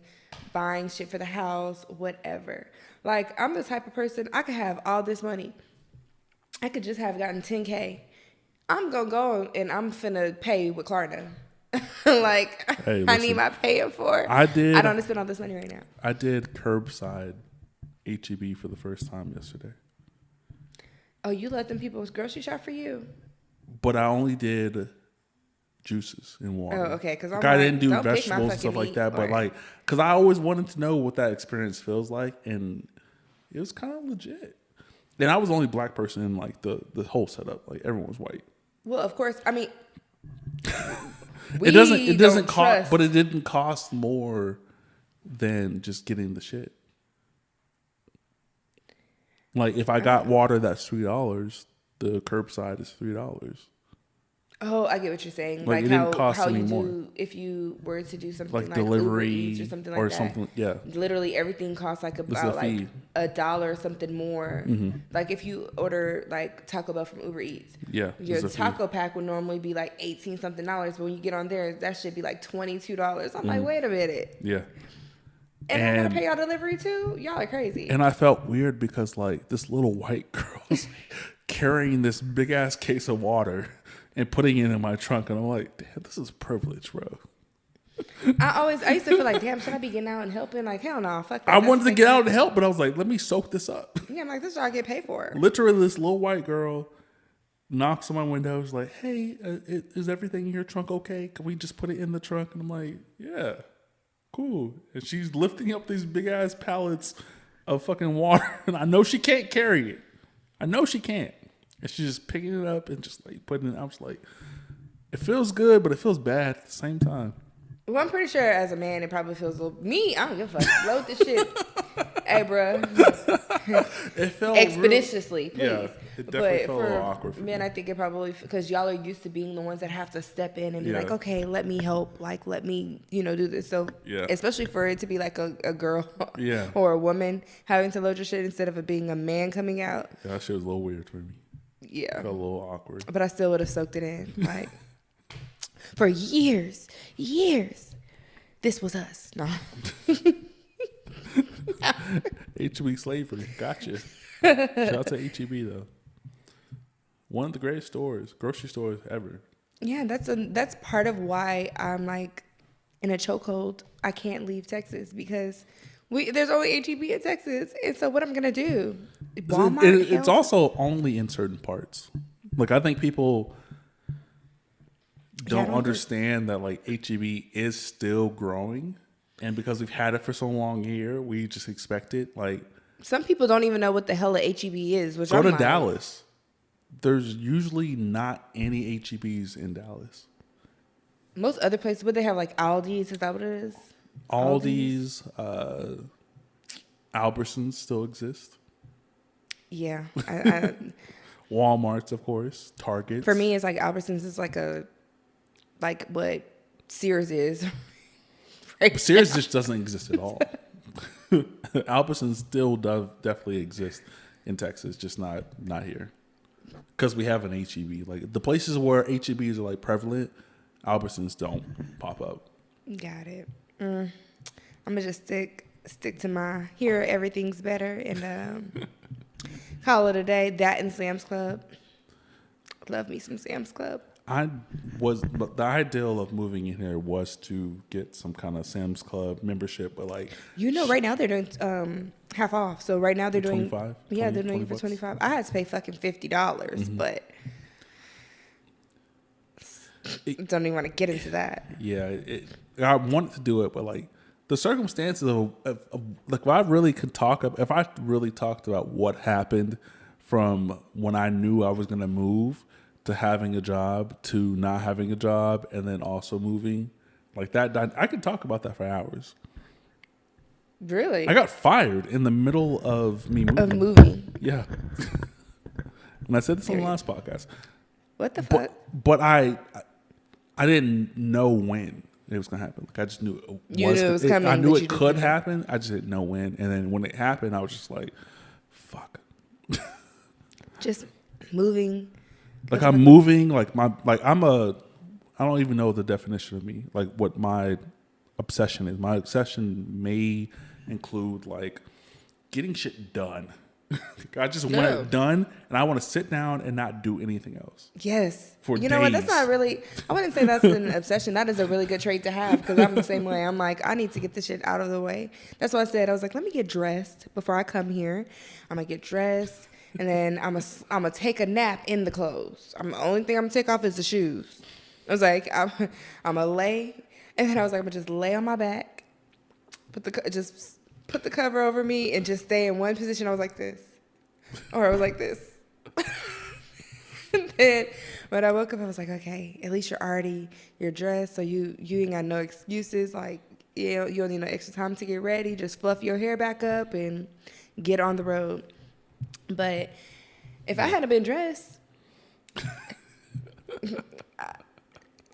buying shit for the house, whatever. Like, I'm the type of person, I could have all this money. I could just have gotten $10K. I'm going to go and I'm finna pay with Klarna. Like, hey, I need my paying for. I don't want to spend all this money right now. I did curbside HEB for the first time yesterday. Oh, you let them people grocery shop for you? But I only did juices and water. Oh, okay. Because I didn't do vegetables and stuff like that. But like, because I always wanted to know what that experience feels like, and it was kind of legit. And I was the only black person in like the whole setup. Like everyone was white. Well, of course. I mean, it doesn't cost, but it didn't cost more than just getting the shit. Like if I got water that's $3, the curbside is $3. Oh, I get what you're saying. Like it didn't cost how any you more. Do if you were to do something like delivery Uber Eats or something like that. Something, yeah. Literally everything costs like about like $1 or something more. Mm-hmm. Like if you order like Taco Bell from Uber Eats, your taco pack would normally be like $18 something, but when you get on there, that should be like $22. I'm like, wait a minute. Yeah. And I gotta pay y'all delivery too? Y'all are crazy. And I felt weird because like this little white girl's carrying this big ass case of water and putting it in my trunk, and I'm like, damn, this is privilege, bro. I used to feel like, damn, should I be getting out and helping? Like, hell no, fuck that. I wanted to get out and help, but I was like, let me soak this up. Yeah, I'm like, this is what I get paid for. Literally, this little white girl knocks on my window, is like, hey, is everything in your trunk okay? Can we just put it in the trunk? And I'm like, yeah, of Cool. And she's lifting up these big ass pallets of fucking water, and I know she can't carry it. I know she can't. And she's just picking it up and just like putting it. I was like, it feels good, but it feels bad at the same time. Well, I'm pretty sure as a man, it probably feels a little. Me, I don't give a fuck. Load this shit. Hey, bro. It felt Expeditiously, please. Yeah, it definitely But felt a little awkward for men, me. I think it probably because y'all are used to being the ones that have to step in and be Yeah. like, okay, let me help, like let me, do this. So, Yeah. especially for it to be like a girl, Yeah. or a woman having to load your shit instead of it being a man coming out. Yeah, that shit was a little weird for me. Yeah, Felt a little awkward. but I still would have soaked it in, like for years. This was us. No. HEB slavery. Gotcha. Shout out to HEB though. One of the greatest grocery stores ever. Yeah, that's part of why I'm like in a chokehold. I can't leave Texas because there's only HEB in Texas, and so what I'm gonna do? Walmart. It's also only in certain parts. Like I think people don't understand that like HEB is still growing, and because we've had it for so long here, we just expect it. Like some people don't even know what the hell a HEB is. Which go I'm to like, Dallas. There's usually not any HEBs in Dallas. most other places, would they have like Aldi's? Is that what it is? Aldi's, Albertsons still exist. Yeah. Walmart's, of course. Target's. For me, it's like Albertsons is like what Sears is. But Sears just doesn't exist at all. Albertsons still does definitely exist in Texas, just not here. Because we have an HEB. Like the places where HEBs are like prevalent, Albertsons don't pop up. Got it. I'm gonna just stick to my here. Everything's better and call it a day. That and Sam's Club. Love me some Sam's Club. The ideal of moving in here was to get some kind of Sam's Club membership, but like right now they're doing half off. So right now they're doing 25. Yeah, they're doing it for $25. I had to pay fucking $50, but don't even want to get into that. Yeah, I wanted to do it, but like the circumstances of like if I really talked about what happened from when I knew I was gonna move to having a job to not having a job and then also moving, like that I could talk about that for hours. Really? I got fired in the middle of me moving. Of moving. Yeah. And I said this on the last podcast. What the fuck? But I didn't know when it was gonna happen. Like I just knew it was coming. I knew but it could happen. I just didn't know when. And then when it happened, I was just like, "Fuck." Just moving. Like I'm moving. I don't even know the definition of me. Like what my obsession is. My obsession may include like getting shit done. I just want it done, and I want to sit down and not do anything else. Yes. For you know what? That's days. not really. I wouldn't say that's an obsession. That is a really good trait to have because I'm the same way. I'm like, I need to get this shit out of the way. That's why I said I was like, let me get dressed before I come here. I'm gonna get dressed, and then I'm gonna take a nap in the clothes. The only thing I'm gonna take off is the shoes. I was like, I'm gonna lay, and then I was like, I'm gonna just lay on my back, put the cover over me and just stay in one position. I was like this. Or I was like this. And then when I woke up, I was like, okay, at least you're dressed. So you ain't got no excuses. Like, you don't need no extra time to get ready. Just fluff your hair back up and get on the road. But if I hadn't been dressed, I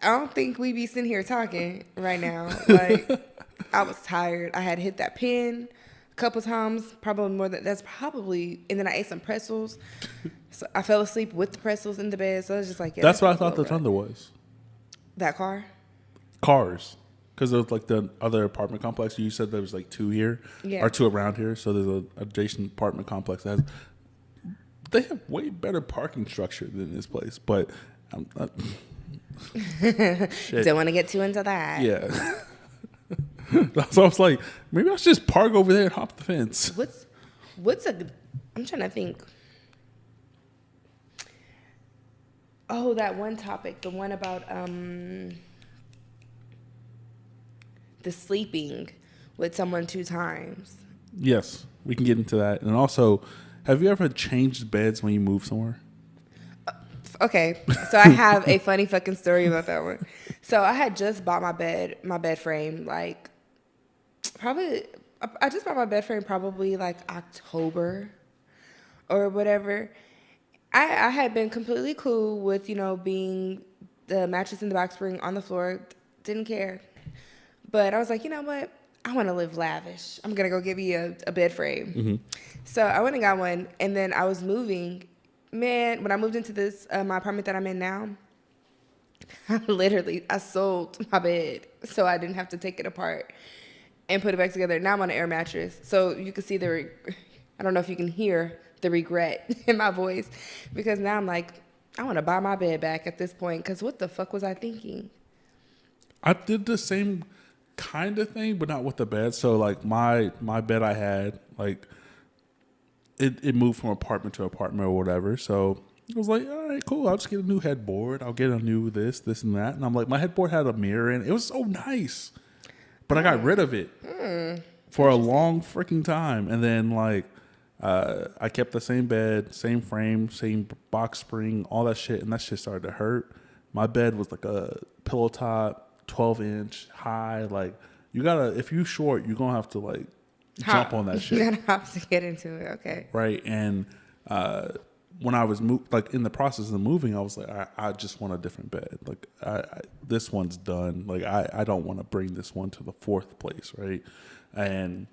don't think we'd be sitting here talking right now. Like, I was tired. I had hit that pin a couple times, probably more than that's probably. And then I ate some pretzels, so I fell asleep with the pretzels in the bed. So I was just like, yeah, That's what I thought the thunder was. That Cars, because of like the other apartment complex. You said there was like two here, Yeah. or two around here. So there's an adjacent apartment complex that has. They have way better parking structure than this place, but I'm not. Don't want to get too into that. Yeah. So I was like, maybe I should just park over there and hop the fence. I'm trying to think. Oh, that one topic, the one about the sleeping with someone 2 times. Yes, we can get into that. And also, have you ever changed beds when you move somewhere? Okay, so I have a funny fucking story about that one. So I had just bought my bed frame, like probably, I just bought my bed frame probably like October or whatever. I had been completely cool with, being the mattress in the box spring on the floor, didn't care. But I was like, you know what? I want to live lavish. I'm going to go get me a bed frame. So I went and got one, and then I was moving. Man, when I moved into this, my apartment that I'm in now, I sold my bed so I didn't have to take it apart and put it back together. Now I'm on an air mattress. So you can see I don't know if you can hear the regret in my voice because now I'm like, I want to buy my bed back at this point because what the fuck was I thinking? I did the same kind of thing, but not with the bed. So like my bed I had, like it moved from apartment to apartment or whatever. So I was like, all right, cool. I'll just get a new headboard. I'll get a new this and that. And I'm like, my headboard had a mirror in it. It was so nice. But I got rid of it for a long freaking time. And then like I kept the same bed, same frame, same box spring, all that shit, and that shit started to hurt. My bed was like a pillow top, 12-inch high. Like you gotta, if you short, you're gonna have to like jump on that shit. You gotta have to get into it. Okay. Right. And when I was like in the process of moving, I was like, I just want a different bed. Like this one's done. Like I don't want to bring this one to the fourth place. Right. And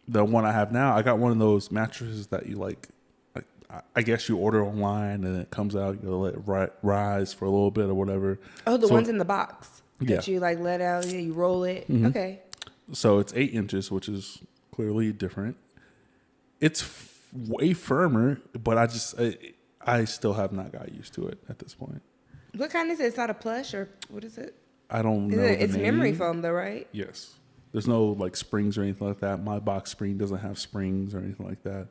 the one I have now, I got one of those mattresses that you like I guess you order online and it comes out, you let it rise for a little bit or whatever. Oh, the ones in the box that Yeah. you like let out, you roll it. Okay. So it's 8 inches, which is clearly different. It's way firmer, but I still have not got used to it at this point. What kind is it? It's not a plush or what is it? I don't know the It's name. memory foam though, right? Yes. There's no like springs or anything like that. My box spring doesn't have springs or anything like that.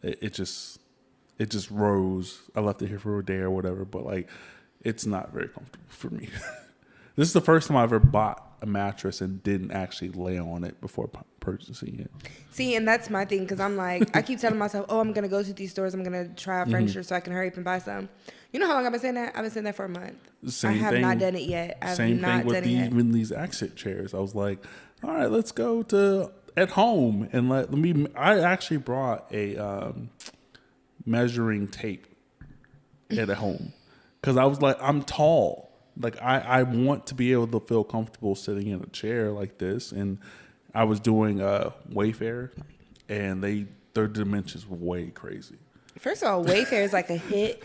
It just rose. I left it here for a day or whatever, but like it's not very comfortable for me. This is the first time I've ever bought a mattress and didn't actually lay on it before purchasing it. See, and that's my thing because I'm like, I keep telling myself, oh, I'm going to go to these stores. I'm going to try out furniture so I can hurry up and buy some. You know how long I've been saying that? I've been saying that for a month. I have not done it yet. Same thing with even these exit chairs. I was like, all right, let's go to at home and let me. I actually brought a measuring tape at home because I was like, I'm tall. Like I want to be able to feel comfortable sitting in a chair like this. And I was doing Wayfair, and their dimensions were way crazy. First of all, Wayfair is like a hit.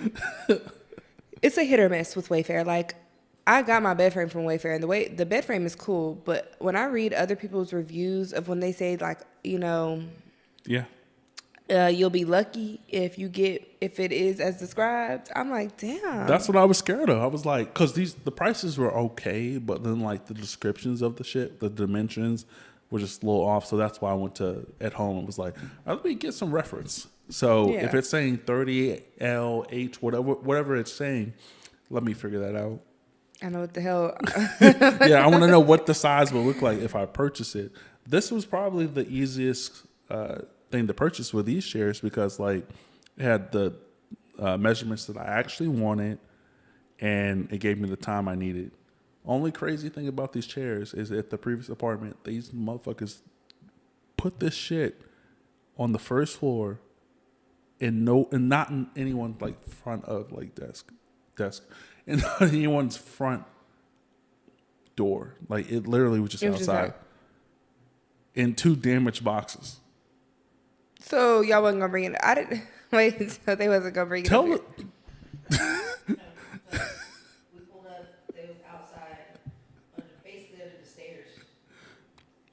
It's a hit or miss with Wayfair. Like I got my bed frame from Wayfair, and the bed frame is cool. But when I read other people's reviews of when they say like, Yeah. You'll be lucky if it is as described. I'm like, damn. That's what I was scared of. I was like, because the prices were okay, but then like the descriptions of the shit, the dimensions were just a little off. So that's why I went to at home and was like, let me get some reference. So if it's saying 30L, H, whatever it's saying, let me figure that out. I know what the hell. Yeah, I want to know what the size will look like if I purchase it. This was probably the easiest thing to purchase with these chairs because like it had the measurements that I actually wanted, and it gave me the time I needed. Only crazy thing about these chairs is at the previous apartment, these motherfuckers put this shit on the first floor and not in anyone's like front of like desk and not anyone's front door. Like it literally was just outside in 2 damaged boxes. So y'all wasn't gonna bring it. I didn't wait. So they wasn't gonna bring it. We pulled up. They was outside, basically under the stairs.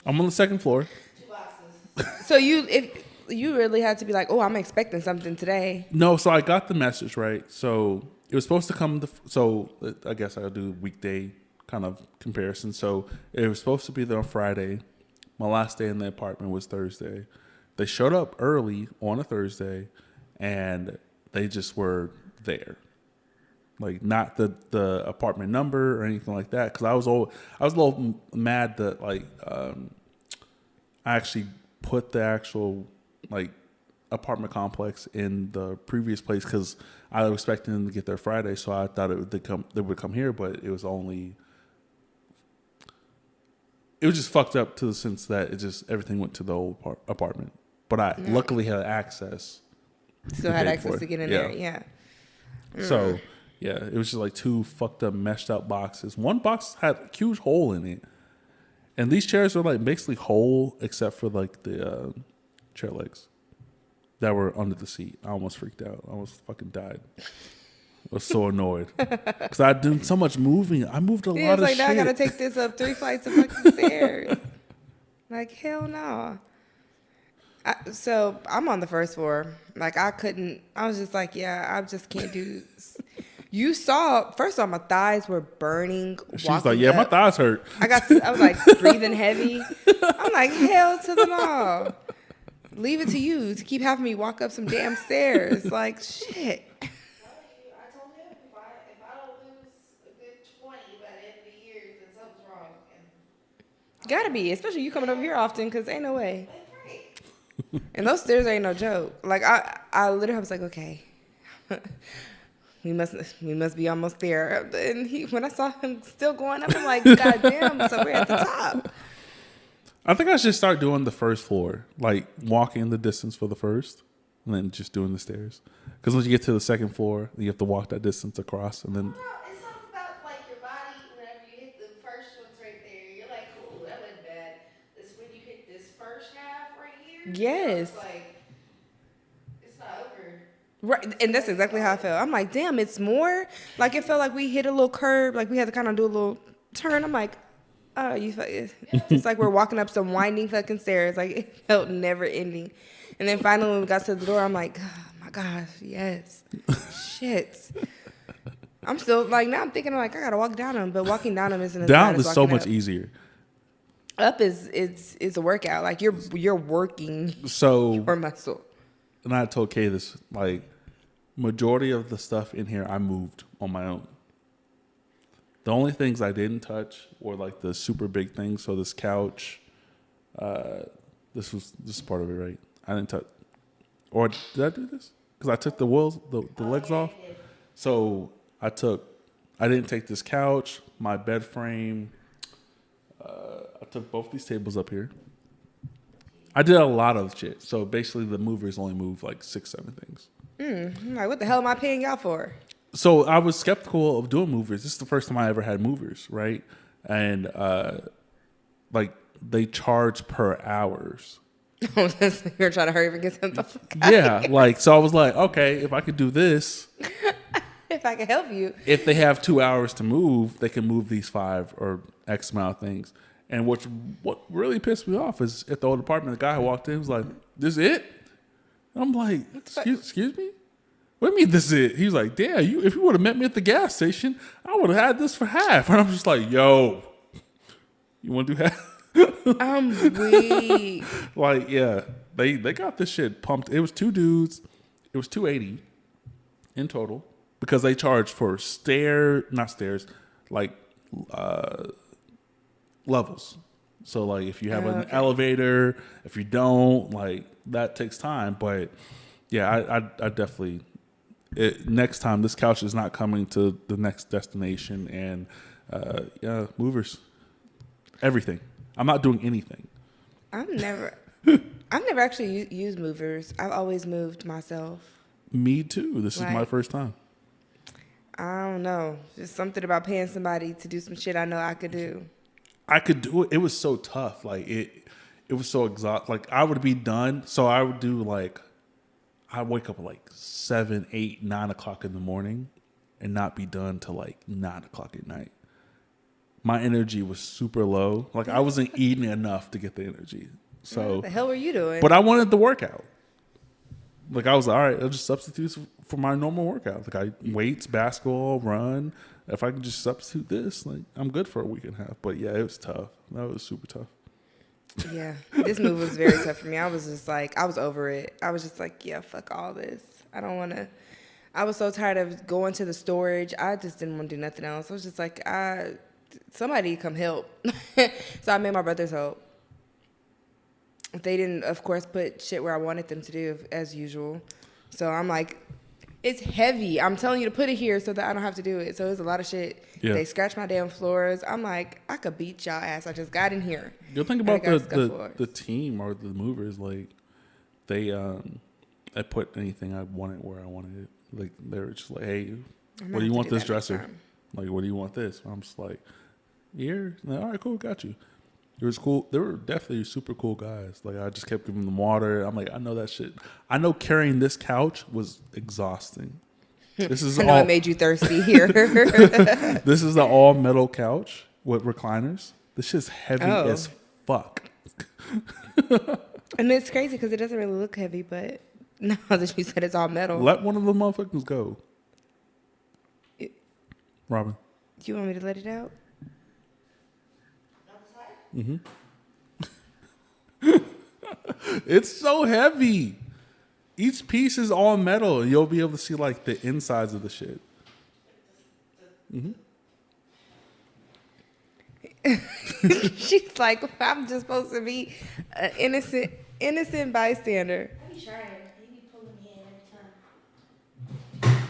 I'm on the second floor. 2 boxes. So if you really had to be like, oh, I'm expecting something today. No, so I got the message right. So it was supposed to come. So I guess I'll do weekday kind of comparison. So it was supposed to be there on Friday. My last day in the apartment was Thursday. They showed up early on a Thursday, and they just were there. like not the apartment number or anything like that. Because I was a little mad that like I actually put the actual like apartment complex in the previous place because I was expecting them to get there Friday, so I thought they would come here, but it was just fucked up to the sense that it just everything went to the old apartment. But I luckily had access. Still had access to get in there. Yeah. So yeah, it was just like two fucked up, meshed up boxes. One box had a huge hole in it, and these chairs were like basically whole except for like the chair legs that were under the seat. I almost freaked out. I almost fucking died. I was so annoyed because I did so much moving. I moved a lot of like, shit. now I gotta take this up 3 flights of fucking stairs. Like, hell no. So I'm on the first floor. Like, I was just like, yeah, I just can't do this. You saw, first of all, my thighs were burning. She was like, yeah, my thighs hurt. I was like breathing heavy. I'm like, hell to the no. Leave it to you to keep having me walk up some damn stairs. Like, shit. I told him if I don't lose a good 20 by the end of the year, then something's wrong. And Gotta be, especially you coming over here often, because ain't no way. that's right. And those stairs ain't no joke. Like, I literally was like, okay. We must be almost there. And when I saw him still going up, I'm like, God damn, so we're at the top. I think I should start doing the first floor, like walking the distance for the first, and then just doing the stairs. Because once you get to the second floor, you have to walk that distance across, and then No, it's something about like your body. Whenever you hit the first ones right there, you're like, "Ooh, that wasn't bad." It's when you hit this first half right here. Yes. It's like it's not over. Right, and that's exactly how I felt. I'm like, damn, it's more. Like, it felt like we hit a little curve. Like, we had to kind of do a little turn. I'm like, oh, it's like we're walking up some winding fucking stairs. Like, it felt never ending. And then finally, when we got to the door, I'm like, oh my gosh, yes. Shit. I'm still, like, now I'm thinking, like, I got to walk down them. But walking down them isn't as down bad as is so walking much up. easier. Up is a workout. Like, you're working So, your muscle. and I told Kay this, like, majority of the stuff in here I moved on my own. The only things I didn't touch were like the super big things. So this couch, this is part of it, right? I didn't touch, or did I do this? Because I took the wheels, the legs off. So I didn't take this couch, my bed frame. I took both these tables up here. I did a lot of shit. So basically, the movers only moved like 6-7 things. I'm like, what the hell am I paying y'all for? So I was skeptical of doing movers. This is the first time I ever had movers, right? And like they charge per hours. You're trying to hurry up and get something. Yeah, like so I was like, okay, if I could do this, If I can help you. if they have 2 hours to move, they can move these 5 or X amount of things. And what really pissed me off is at the old apartment, the guy who walked in was like, "This it?" And I'm like, excuse me? What do you mean this is it? He was like, damn, if you would have met me at the gas station, I would have had this for half. And I'm just like, yo, you want to do half? I'm weak. Like, yeah, they got this shit pumped. It was 2 dudes. It was $280 in total because they charged for levels. So like if you have an elevator, if you don't, like that takes time. But yeah, I definitely next time this couch is not coming to the next destination, and yeah, movers, everything. I'm not doing anything. I've never actually used movers. I've always moved myself. Me too. This is my Right. first time. I don't know. Just something about paying somebody to do some shit I know I could do. I could do it. It was so tough. Like it was so exhausting. Like I would be done. So I would do like, I'd wake up at like 7, 8, 9 o'clock in the morning and not be done till like 9 o'clock at night. My energy was super low. Like I wasn't eating enough to get the energy. So What the hell were you doing? but I wanted the workout. Like I was like, all right, I'll just substitute for my normal workout. Like weights, basketball, run. If I can just substitute this, like I'm good for a week and a half. But yeah, it was tough. That was super tough. Yeah, this move was very tough for me. I was just like, I was over it. I was just like, yeah, fuck all this. I don't want to. I was so tired of going to the storage. I just didn't want to do nothing else. I was just like, somebody come help. So I made my brothers help. They didn't, of course, put shit where I wanted them to do, as usual. So I'm like, it's heavy. I'm telling you to put it here so that I don't have to do it. So it's a lot of shit. Yeah. They scratch my damn floors. I'm like, I could beat y'all ass. I just got in here. You'll think And I about got scuff the floors. team or the movers, like they I put anything I wanted where I wanted it. Like they were just like, hey, I'm what do gonna you have want to do this that next dresser? time. Like, what do you want this? I'm just like, here. Like, all right, cool, got you. It was cool. They were definitely super cool guys. Like I just kept giving them water. I'm like, I know that shit. I know carrying this couch was exhausting. This is I know all. it made you thirsty here. This is the all metal couch with recliners. This shit's heavy Oh. as fuck. And it's crazy because it doesn't really look heavy, but now that you said it's all metal, Let one of the motherfuckers go, It- Robin. you want me to let it out? It's so heavy. Each piece is all metal, and you'll be able to see like the insides of the shit. She's like, I'm just supposed to be an innocent bystander. I be trying. He be pulling me in every time.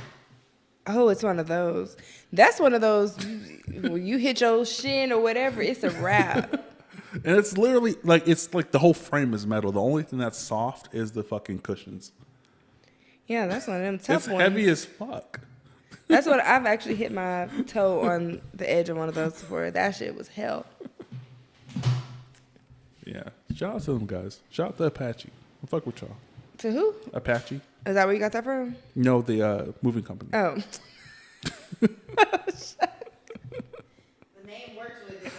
Oh, it's one of those. That's one of those. When you hit your shin or whatever, it's a wrap. And it's literally like the whole frame is metal. The only thing that's soft is the fucking cushions. Yeah, that's one of them tough It's ones. heavy as fuck. That's what I've actually hit my toe on the edge of one of those before. That shit was hell. Yeah. Shout out to them guys. Shout out to Apache. I fuck with y'all. To who? Apache. Is that where you got that from? No, the moving company. Oh. The name works with it.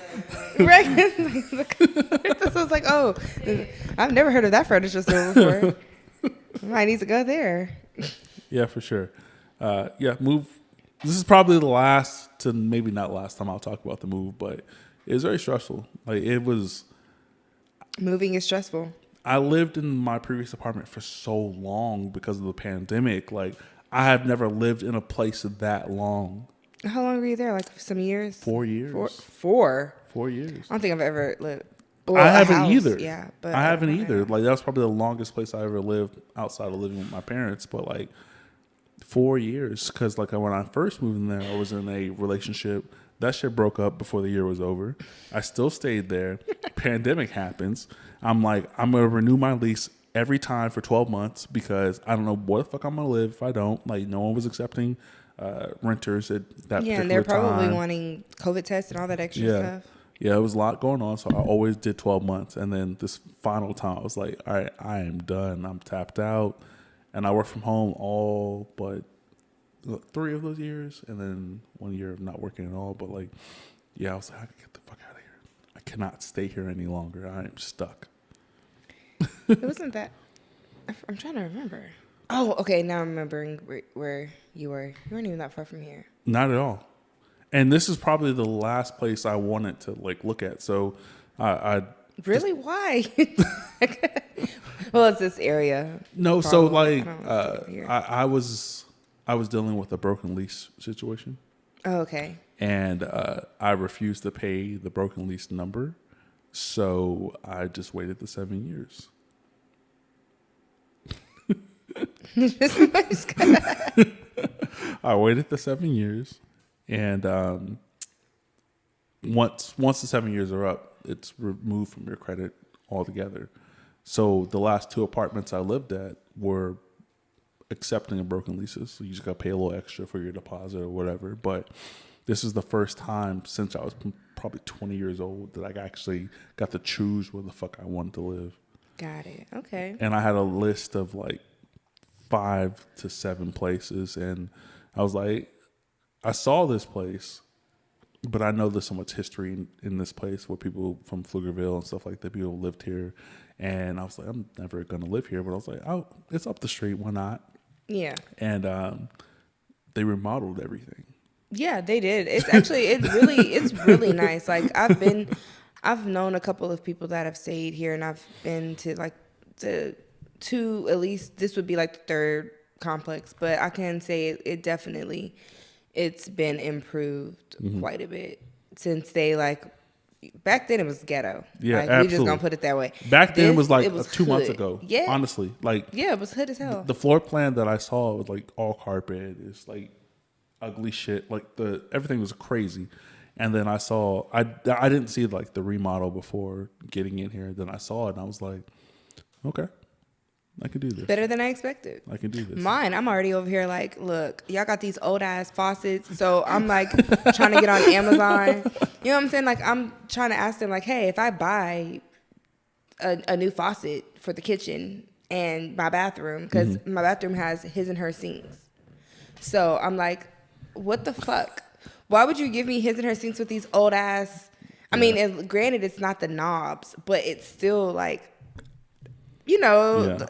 Right. So I was like, oh, I've never heard of that furniture store before. Might need to go there. Yeah, for sure. Yeah, move. This is probably the last to maybe not last time I'll talk about the move, but it was very stressful. Like it was. Moving is stressful. I lived in my previous apartment for so long because of the pandemic. Like I have never lived in a place that long. How long were you there? Like some years? 4 years. Four? 4 years. I don't think I've ever lived. I haven't house, either. Yeah, but I haven't either. Like that was probably the longest place I ever lived outside of living with my parents. But like 4 years, because like when I first moved in there, I was in a relationship. That shit broke up before the year was over. I still stayed there. Pandemic happens. I'm like, I'm gonna renew my lease every time for 12 months because I don't know where the fuck I'm gonna live if I don't. Like no one was accepting renters at that Yeah, particular and they're probably time. wanting COVID tests and all that extra Yeah. stuff. Yeah, it was a lot going on, so I always did 12 months. And then this final time, I was like, all right, I am done. I'm tapped out. And I worked from home all but 3 of those years. And then 1 year of not working at all. But like, yeah, I was like, I gotta get the fuck out of here. I cannot stay here any longer. I am stuck. It wasn't that. I'm trying to remember. Oh, okay. Now I'm remembering where you were. You weren't even that far from here. Not at all. And this is probably the last place I wanted to like look at. So I Really? Why? Well, it's this area. no, so Probably. like I don't know what's here. I was dealing with a broken lease situation. Oh, okay. And I refused to pay the broken lease number, so I just waited the 7 years. I waited the 7 years, and once the 7 years are up, it's removed from your credit altogether. So the last 2 apartments I lived at were accepting of broken leases, so you just got to pay a little extra for your deposit or whatever. But this is the first time since I was probably 20 years old that I actually got to choose where the fuck I wanted to live. Got it. Okay. And I had a list of like 5 to 7 places, and I was like, I saw this place, but I know there's so much history in this place where people from Pflugerville and stuff like that, people lived here. And I was like, I'm never going to live here. But I was like, oh, it's up the street. Why not? Yeah. And they remodeled everything. Yeah, they did. It's actually it's really nice. Like I've known a couple of people that have stayed here, and I've been to like the 2, at least this would be like the 3rd complex, but I can say it definitely it's been improved quite a bit since they like back then it was ghetto. Yeah, Like we just gonna absolutely. put it that way. Back then it was like it was 2 months hood. ago. Yeah. Honestly, like Yeah, it was hood as hell. the floor plan that I saw was like all carpet. It's like ugly shit. Like everything was crazy. And then I didn't see like the remodel before getting in here. Then I saw it and I was like, okay, I can do this. Better than I expected. I can do this. Mine, I'm already over here like, look, y'all got these old ass faucets. So I'm like trying to get on Amazon. You know what I'm saying? Like I'm trying to ask them like, hey, if I buy a new faucet for the kitchen and my bathroom, because my bathroom has his and her sinks. So I'm like, what the fuck? Why would you give me his and her sinks with these old ass? I mean, granted, it's not the knobs, but it's still like, you know, Yeah.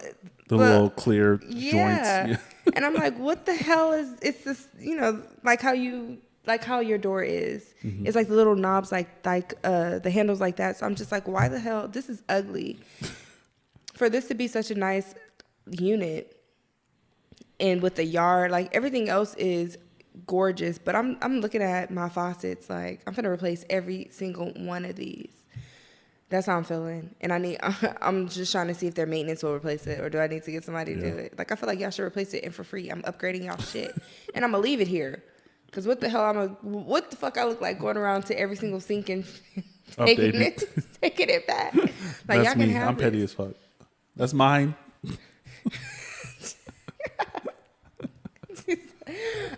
The little clear joints. yeah. And I'm like, what the hell is it's this? You know, like how your door is. It's like the little knobs, like the handles like that. So I'm just like, why the hell? This is ugly. For this to be such a nice unit, and with the yard, like everything else is gorgeous. But I'm looking at my faucets, like I'm gonna replace every single one of these. That's how I'm feeling, and I'm just trying to see if their maintenance will replace it, or do I need to get somebody to do it? Like I feel like y'all should replace it and for free. I'm upgrading y'all shit, and I'm gonna leave it here, cause what the hell what the fuck I look like going around to every single sink and taking it back? Like That's y'all can me. have I'm petty as fuck. That's mine.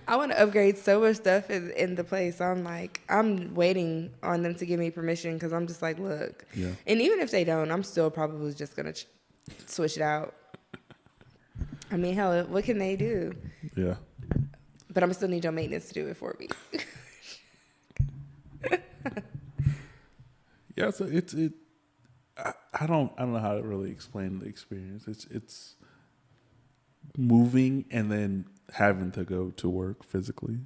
I want to upgrade so much stuff in the place. So I'm like, I'm waiting on them to give me permission because I'm just like, look. Yeah. And even if they don't, I'm still probably just going to switch it out. I mean, hell, what can they do? Yeah. But I'm still need your maintenance to do it for me. Yeah. So I don't know how to really explain the experience. It's moving and then having to go to work physically.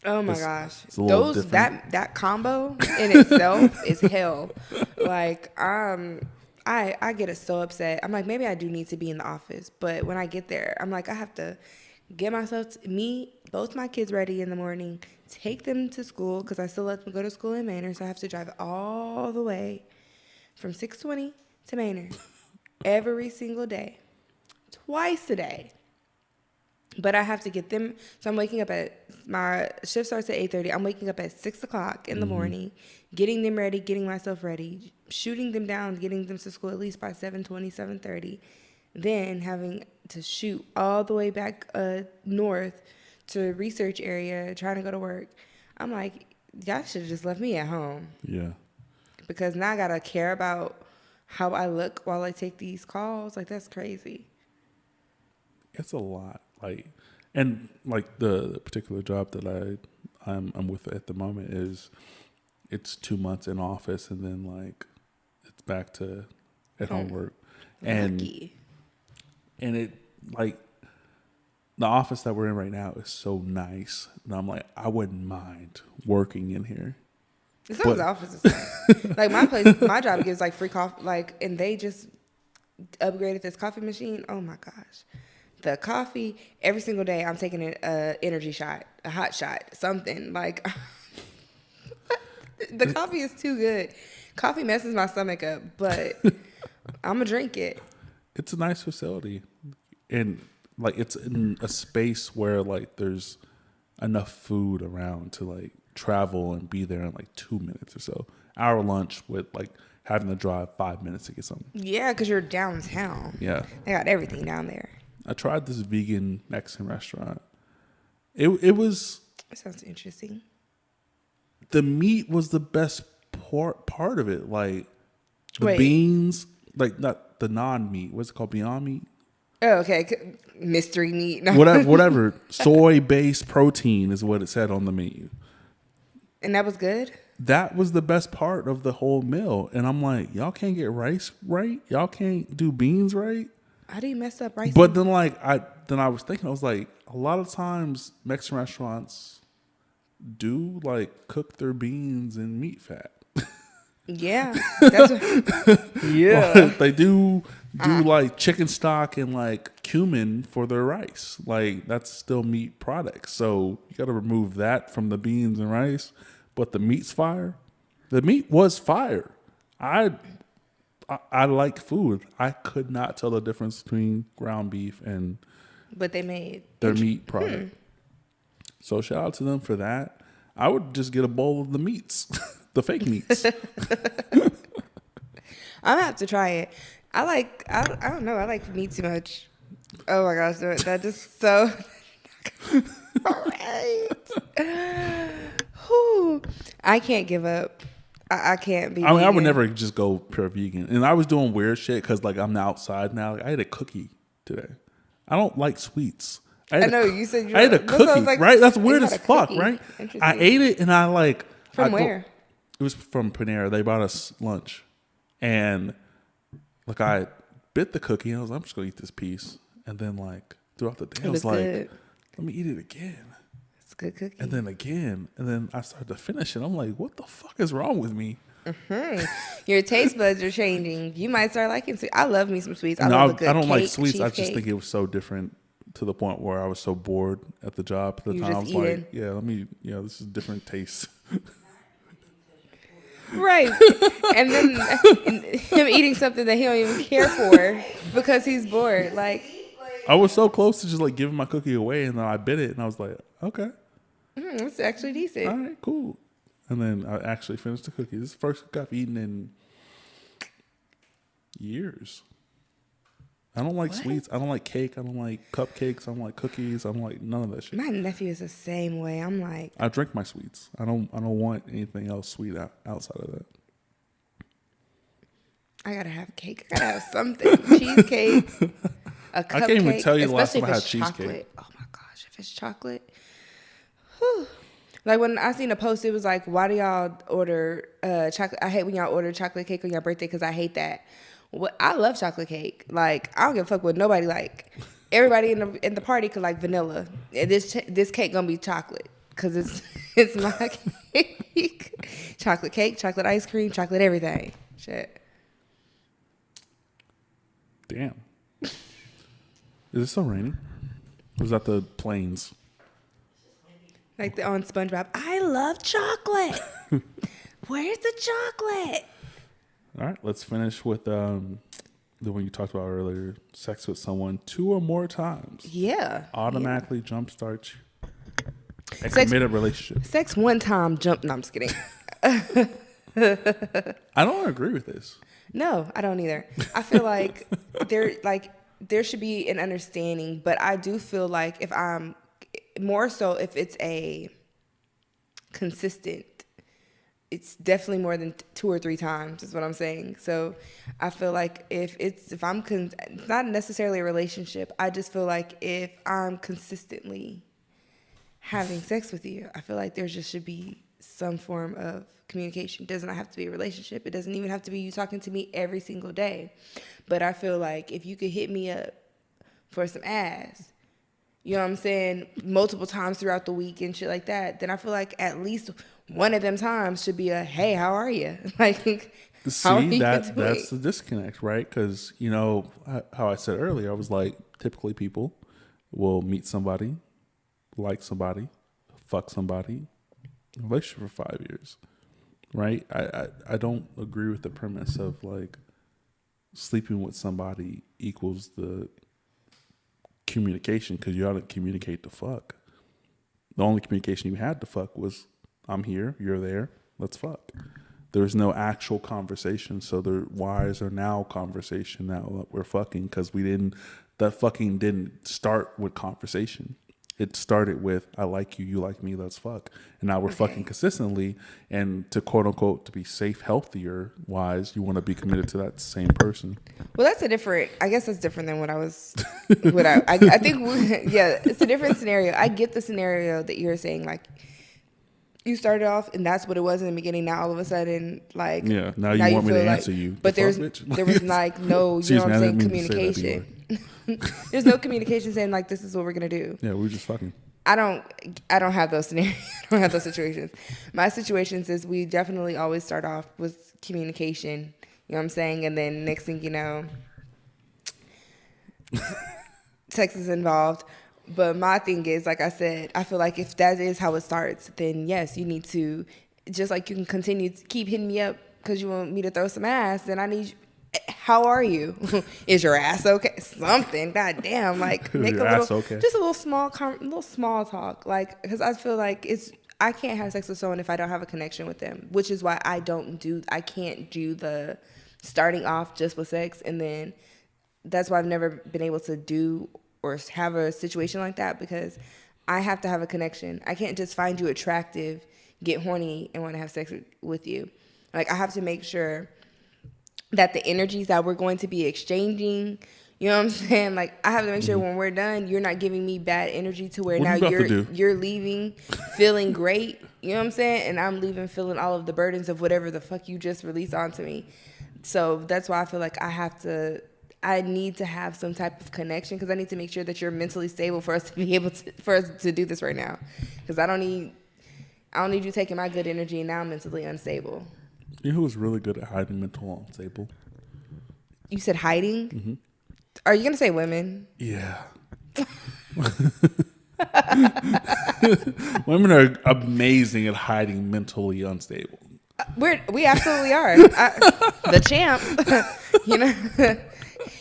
Oh my gosh. It's a little different. That combo in itself is hell. Like I get so upset. I'm like, maybe I do need to be in the office, but when I get there, I'm like, I have to get both my kids ready in the morning, take them to school because I still let them go to school in Manor, so I have to drive all the way from 620 to Manor every single day, twice a day. But I have to get them. So I'm waking up my shift starts at 8:30. I'm waking up at 6 o'clock in the morning, getting them ready, getting myself ready, shooting them down, getting them to school at least by 7:20, 7:30. Then having to shoot all the way back north to research area, trying to go to work. I'm like, y'all should have just left me at home. Yeah. Because now I got to care about how I look while I take these calls. Like, that's crazy. It's a lot. Like, and like the particular job that I'm with at the moment it's 2 months in office and then like it's back to at home work. Lucky. And it like the office that we're in right now is so nice. And I'm like, I wouldn't mind working in here. It's not the office is nice. Like my job gives like free coffee, like, and they just upgraded this coffee machine. Oh my gosh. The coffee, every single day I'm taking an energy shot, a hot shot, something. Like, the coffee is too good. Coffee messes my stomach up, but I'm going to drink it. It's a nice facility. And, like, it's in a space where, like, there's enough food around to, like, travel and be there in, like, 2 minutes or so. Our lunch with, like, having to drive 5 minutes to get something. Yeah, because you're downtown. Yeah. They got everything down there. I tried this vegan Mexican restaurant. It was. That sounds interesting. The meat was the best part of it. Like the Wait. beans, like not the non-meat. What's it called? Beyond Meat. Oh, okay. Mystery meat. No. Whatever. Soy-based protein is what it said on the menu. And that was good? That was the best part of the whole meal. And I'm like, y'all can't get rice right? Y'all can't do beans right? How do you mess up rice? But then I was thinking, I was like, a lot of times Mexican restaurants do like cook their beans in meat fat. Yeah. That's what, yeah. They do do like chicken stock and like cumin for their rice. Like that's still meat products. So you got to remove that from the beans and rice. But the meat's fire. The meat was fire. I like food. I could not tell the difference between ground beef and But they made their meat product. So shout out to them for that. I would just get a bowl of the meats, the fake meats. I'm gonna have to try it. I don't know. I like meat too much. Oh my gosh, that just so. Right. Whew. I can't give up. I can't be. I mean, I would vegan. never just go pure vegan. And I was doing weird shit because like I'm outside now. Like, I ate a cookie today. I don't like sweets. I know you said you. I ate a that's what I was cookie, like, right? That's you weird had as a fuck, cookie. right? Interesting. I ate it and I like. From where? It was from Panera. They brought us lunch, and like I bit the cookie and I was like, I'm just gonna eat this piece. And then like throughout the day, I was like, good. let me eat it again. It's a good cookie. And then again, and then I started to finish it. I'm like, what the fuck is wrong with me? Your taste buds are changing. You might start liking sweet. I love me some sweets. I No, love a good I don't cake, like sweets. I just cheesecake. think it was so different to the point where I was so bored at the job at the You time. I just was eating. like, yeah, this is different taste. Right. And then him eating something that he don't even care for because he's bored. Like, I was so close to just like giving my cookie away, and then I bit it, and I was like, okay, it's actually decent. all right, cool. And then I actually finished the cookie. This is the first cookie I've eaten in years. I don't like sweets. I don't like cake. I don't like cupcakes. I don't like cookies. I don't like none of that shit. My nephew is the same way. I'm like, I drink my sweets. I don't want anything else sweet outside of that. I gotta have cake. I gotta have something. Cheesecake. A cupcake. I can't even tell you the last especially time if I had it's cheesecake. chocolate. Oh my gosh, if it's chocolate. Whew. Like when I seen a post, it was like, why do y'all order chocolate? I hate when y'all order chocolate cake on your birthday because I hate that. What I love chocolate cake. Like I don't give a fuck what nobody like. Everybody in the party could like vanilla. And this cake gonna be chocolate because it's my cake. Chocolate cake, chocolate ice cream, chocolate everything. Shit. Damn. Is it still raining? Or is that the planes? Like on SpongeBob, I love chocolate. Where's the chocolate? All right, let's finish with the one you talked about earlier. Sex with someone 2 or more times. Yeah. Automatically jumpstarts a Sex- committed relationship. Sex one time, jump. No, I'm just kidding. I don't agree with this. No, I don't either. I feel like there should be an understanding, but I do feel like if I'm more so if it's a consistent, it's definitely more than 2 or 3 times is what I'm saying. So I feel like it's not necessarily a relationship. I just feel like if I'm consistently having sex with you, I feel like there just should be some form of communication. It does not have to be a relationship. It doesn't even have to be you talking to me every single day. But I feel like if you could hit me up for some ass, you know what I'm saying, multiple times throughout the week and shit like that, then I feel like at least one of them times should be a, hey, how are you? Like, how are you that's doing? the disconnect, right? Because, how I said earlier, I was like, typically people will meet somebody, like somebody, fuck somebody, relationship for 5 years, right? I don't agree with the premise of like sleeping with somebody equals the communication, because you ought to communicate the fuck. The only communication you had to fuck was, I'm here, you're there, let's fuck. There's no actual conversation, so why is there now conversation now that we're fucking? Because that fucking didn't start with conversation. It started with, I like you, you like me, let's fuck. And now we're fucking consistently, and to quote unquote, to be safe, healthier wise, you want to be committed to that same person. Well, I guess that's different than what I was, I think, yeah, it's a different scenario. I get the scenario that you're saying, like, you started off and that's what it was in the beginning. Now all of a sudden, like, Yeah, now you want me to feel answer you. But The there fuck, was like no, you know what I'm saying, communication. That, There's no communication saying like, this is what we're gonna do. yeah, we were just fucking. I don't have those scenarios. I don't have those situations. My situations is we definitely always start off with communication. You know what I'm saying? And then next thing you know, sex is involved. But my thing is, like I said, I feel like if that is how it starts, then yes, you need to, just like you can continue to keep hitting me up because you want me to throw some ass, then I need you. How are you? Is your ass okay? Something. God damn. Like make Your a little, ass okay? just a little little small talk. Like because I feel like I can't have sex with someone if I don't have a connection with them, which is why I can't do the starting off just with sex and then that's why I've never been able to do or have a situation like that because I have to have a connection. I can't just find you attractive, get horny, and want to have sex with you. Like I have to make sure that the energies that we're going to be exchanging, you know what I'm saying? Like I have to make sure when we're done, you're not giving me bad energy to where What do now you have to do? you're leaving feeling great, you know what I'm saying? And I'm leaving feeling all of the burdens of whatever the fuck you just released onto me. So that's why I feel like I need to have some type of connection because I need to make sure that you're mentally stable for us to be able to for us to do this right now. Because I don't need you taking my good energy and now I'm mentally unstable. You know who was really good at hiding mental unstable? You said hiding? Are you gonna say women? Yeah. Women are amazing at hiding mentally unstable. We absolutely are. The champs, you know,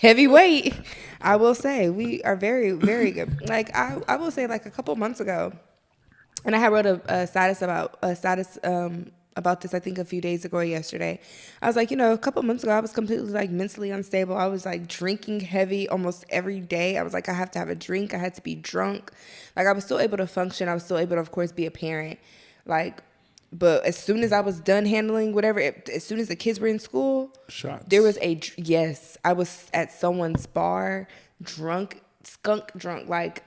heavyweight. I will say we are very, very good. Like I will say, like a couple months ago, and I had wrote a status about this. I think a few days ago or yesterday. I was like, you know, a couple months ago, I was completely like mentally unstable. I was like drinking heavy almost every day. I was like, I have to have a drink. I had to be drunk. Like I was still able to function. I was still able to, of course, be a parent. Like but as soon as I was done handling whatever, as soon as the kids were in school, Shots. there was yes, I was at someone's bar, drunk, skunk drunk, like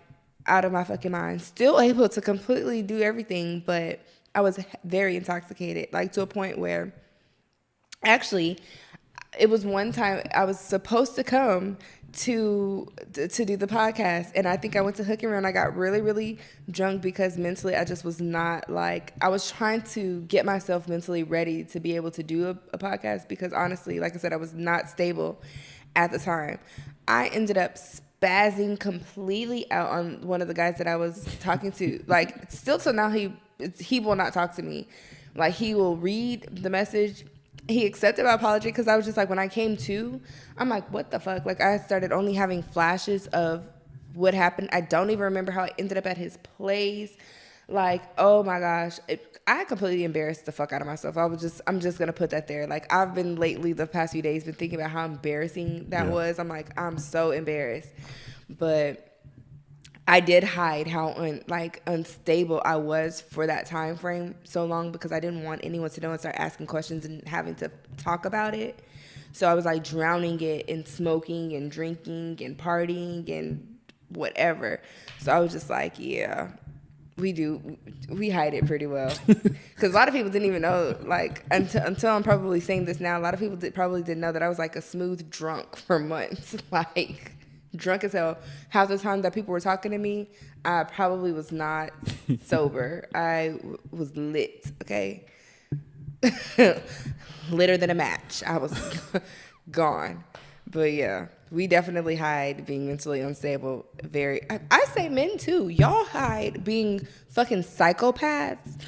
out of my fucking mind. Still able to completely do everything, but I was very intoxicated, like to a point where actually it was one time I was supposed to come to do the podcast, and I think I went to Hook and Run. I got really really drunk because mentally I just was not like I was trying to get myself mentally ready to be able to do a podcast because honestly, like I said, I was not stable at the time. I ended up spazzing completely out on one of the guys that I was talking to. Like still till now he will not talk to me. Like he will read the message. He accepted my apology because I was just like, when I came to, I'm like, what the fuck? Like I started only having flashes of what happened. I don't even remember how I ended up at his place. Like, oh my gosh. I completely embarrassed the fuck out of myself. I'm just gonna put that there. Like I've been lately, the past few days, been thinking about how embarrassing that was. I'm like, I'm so embarrassed. But I did hide how unstable I was for that time frame so long because I didn't want anyone to know and start asking questions and having to talk about it. So I was like drowning it in smoking and drinking and partying and whatever. So I was just like, yeah, we hide it pretty well because a lot of people didn't even know, like until I'm probably saying this now, a lot of people probably didn't know that I was like a smooth drunk for months. Like drunk as hell. Half the time that people were talking to me, I probably was not sober. I was lit, okay? Litter than a match. I was gone. But yeah, we definitely hide being mentally unstable. I say men too. Y'all hide being fucking psychopaths.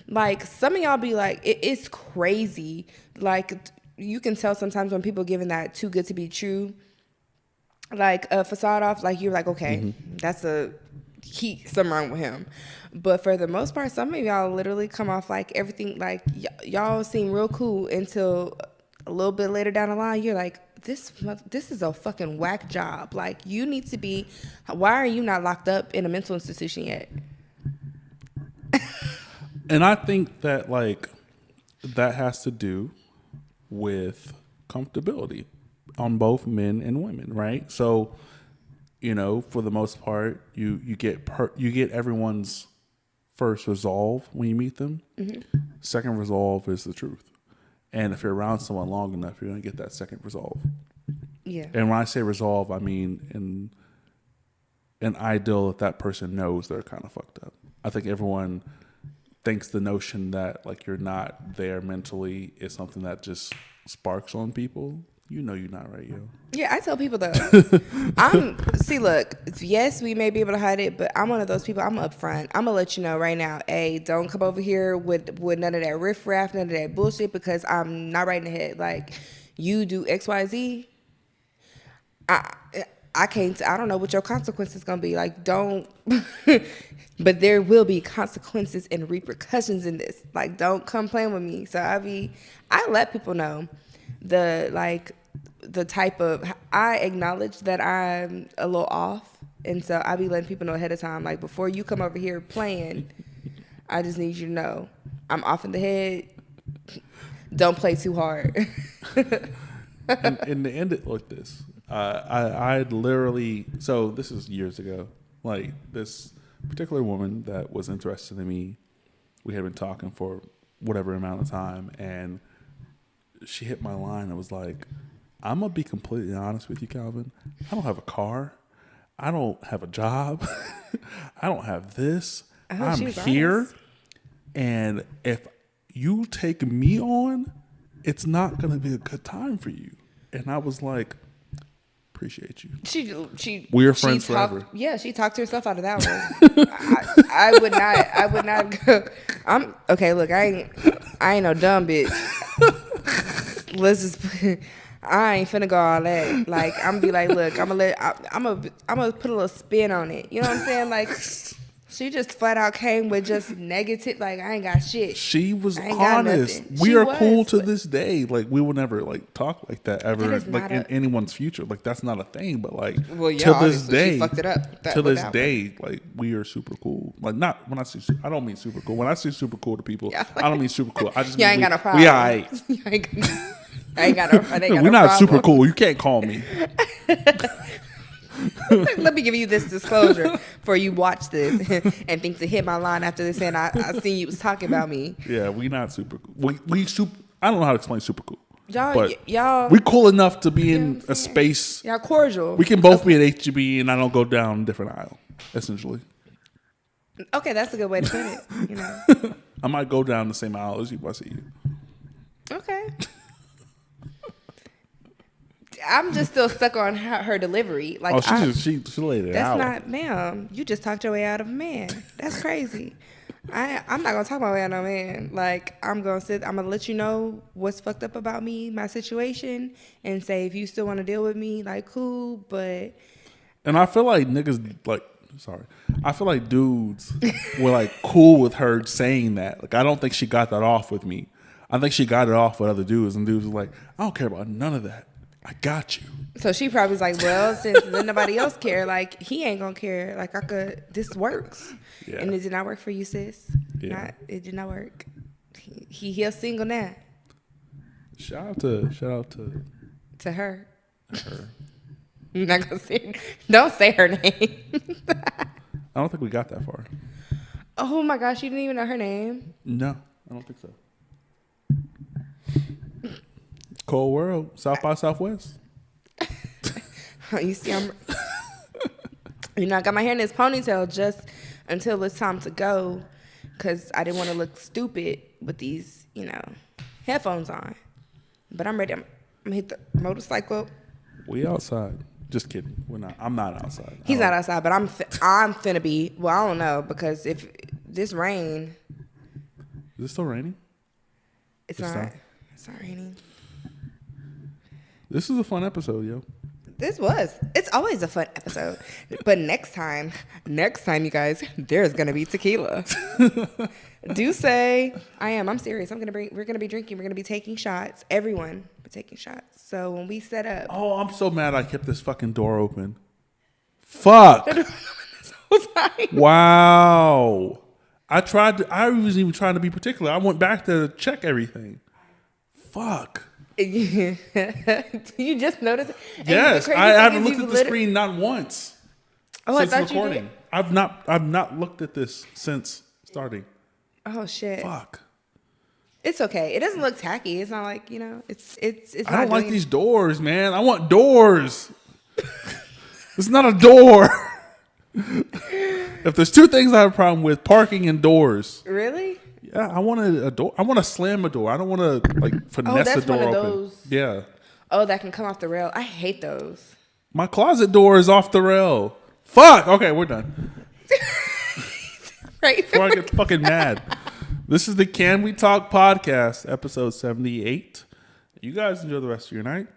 Like some of y'all be like, it's crazy. Like you can tell sometimes when people giving that too good to be true like a facade off, like you're like, okay, that's something wrong with him. But for the most part, some of y'all literally come off like everything, like y'all seem real cool until a little bit later down the line, you're like, this is a fucking whack job. Like you need to be. Why are you not locked up in a mental institution yet? And I think that that has to do with comfortability on both men and women, right? So, for the most part, you get everyone's first resolve when you meet them. Second resolve is the truth. And if you're around someone long enough, you're going to get that second resolve. Yeah. And when I say resolve, I mean in an ideal that person knows they're kind of fucked up. I think everyone thinks the notion that like you're not there mentally is something that just sparks on people. You know you're not right, yo. Yeah, I tell people though. Look, yes, we may be able to hide it, but I'm one of those people. I'm upfront. I'm gonna let you know right now. Hey, don't come over here with none of that riffraff, none of that bullshit, because I'm not right in the head. Like, you do X, Y, Z. I can't. I don't know what your consequences gonna be. Like, don't. But there will be consequences and repercussions in this. Like, don't come playing with me. So I let people know the type of, I acknowledge that I'm a little off, and so I be letting people know ahead of time. Like, before you come over here playing, I just need you to know I'm off in the head. Don't play too hard. And in the end, it like this. I literally, so this is years ago. Like, this particular woman that was interested in me, we had been talking for whatever amount of time, and she hit my line and was like, I'm going to be completely honest with you, Calvin. I don't have a car. I don't have a job. I don't have this. I'm here. Honest. And if you take me on, it's not going to be a good time for you. And I was like, appreciate you. We're friends forever. Yeah, she talked herself out of that one. I would not go. I'm okay. Look, I ain't no dumb bitch. Let's just. I ain't finna go all that. Like, I'm gonna be like, look, I'm gonna put a little spin on it. You know what I'm saying? Like, she just flat out came with just negative. Like, I ain't got shit. She was honest. We are cool to this day. Like, we will never like talk like that ever. Like, in anyone's future. Like, that's not a thing. But like, well, yeah, till this day, she fucked it up. Till this day, like, we are super cool. Like, not when I say, I don't mean super cool. When I say super cool to people, yeah, like, I don't mean super cool. I just mean ain't got no problem. We alright. I ain't got no. We're not super cool. You can't call me. Let me give you this disclosure before you watch this and think to hit my line after this. And I seen you was talking about me. Yeah, we not super cool. We super. I don't know how to explain super cool. Y'all, we cool enough to be in a space. Y'all cordial. We can both be at HGB, and I don't go down a different aisle. Essentially. Okay, that's a good way to put it. You know, I might go down the same aisle as you. I see you. Okay. I'm just still stuck on her delivery. Like, she laid it out. That's not, ma'am. You just talked your way out of a man. That's crazy. I'm not gonna talk my way out of a man. Like, I'm gonna let you know what's fucked up about me, my situation, and say if you still want to deal with me, like, cool. But and I feel like niggas I feel like dudes were like cool with her saying that. Like, I don't think she got that off with me. I think she got it off with other dudes, and dudes were like, I don't care about none of that. I got you. So she probably was like, well, since nobody else care, like, he ain't gonna care. Like, this works. Yeah. And it did not work for you, sis. Yeah. It did not work. He's single now. Shout out to her. You're not gonna say, don't say her name. I don't think we got that far. Oh my gosh, you didn't even know her name? No, I don't think so. Cold world, South by Southwest. You see, I got my hair in this ponytail just until it's time to go, because I didn't want to look stupid with these, headphones on. But I'm ready. I'm gonna hit the motorcycle. We outside. Just kidding. We're not. I'm not outside. He's not outside, but I'm finna be. Well, I don't know, because if this rain. Is it still raining? It's not. It's not raining. This is a fun episode, yo. It's always a fun episode. But next time, you guys, there's gonna be tequila. Do say I'm serious. We're gonna be drinking. We're gonna be taking shots. Everyone be taking shots. So when we set up. Oh, I'm so mad I kept this fucking door open. Fuck. Wow. I was even trying to be particular. I went back to check everything. Fuck. You just noticed? Yes, I haven't looked at the screen not once since recording. You did? I've not looked at this since starting. Oh shit! Fuck. It's okay. It doesn't look tacky. It's not like It's. I don't like these doors, man. I want doors. It's not a door. If there's two things I have a problem with, parking and doors. Really? Yeah, I want a door. I want to slam a door. I don't want to like finesse a door open. Yeah. Oh, that can come off the rail. I hate those. My closet door is off the rail. Fuck. Okay, we're done. Right. Before I get fucking mad. This is the Can We Talk podcast, episode 78. You guys enjoy the rest of your night.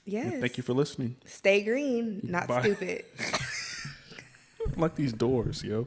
Yes. Thank you for listening. Stay green, not Bye. stupid. I like these doors, yo.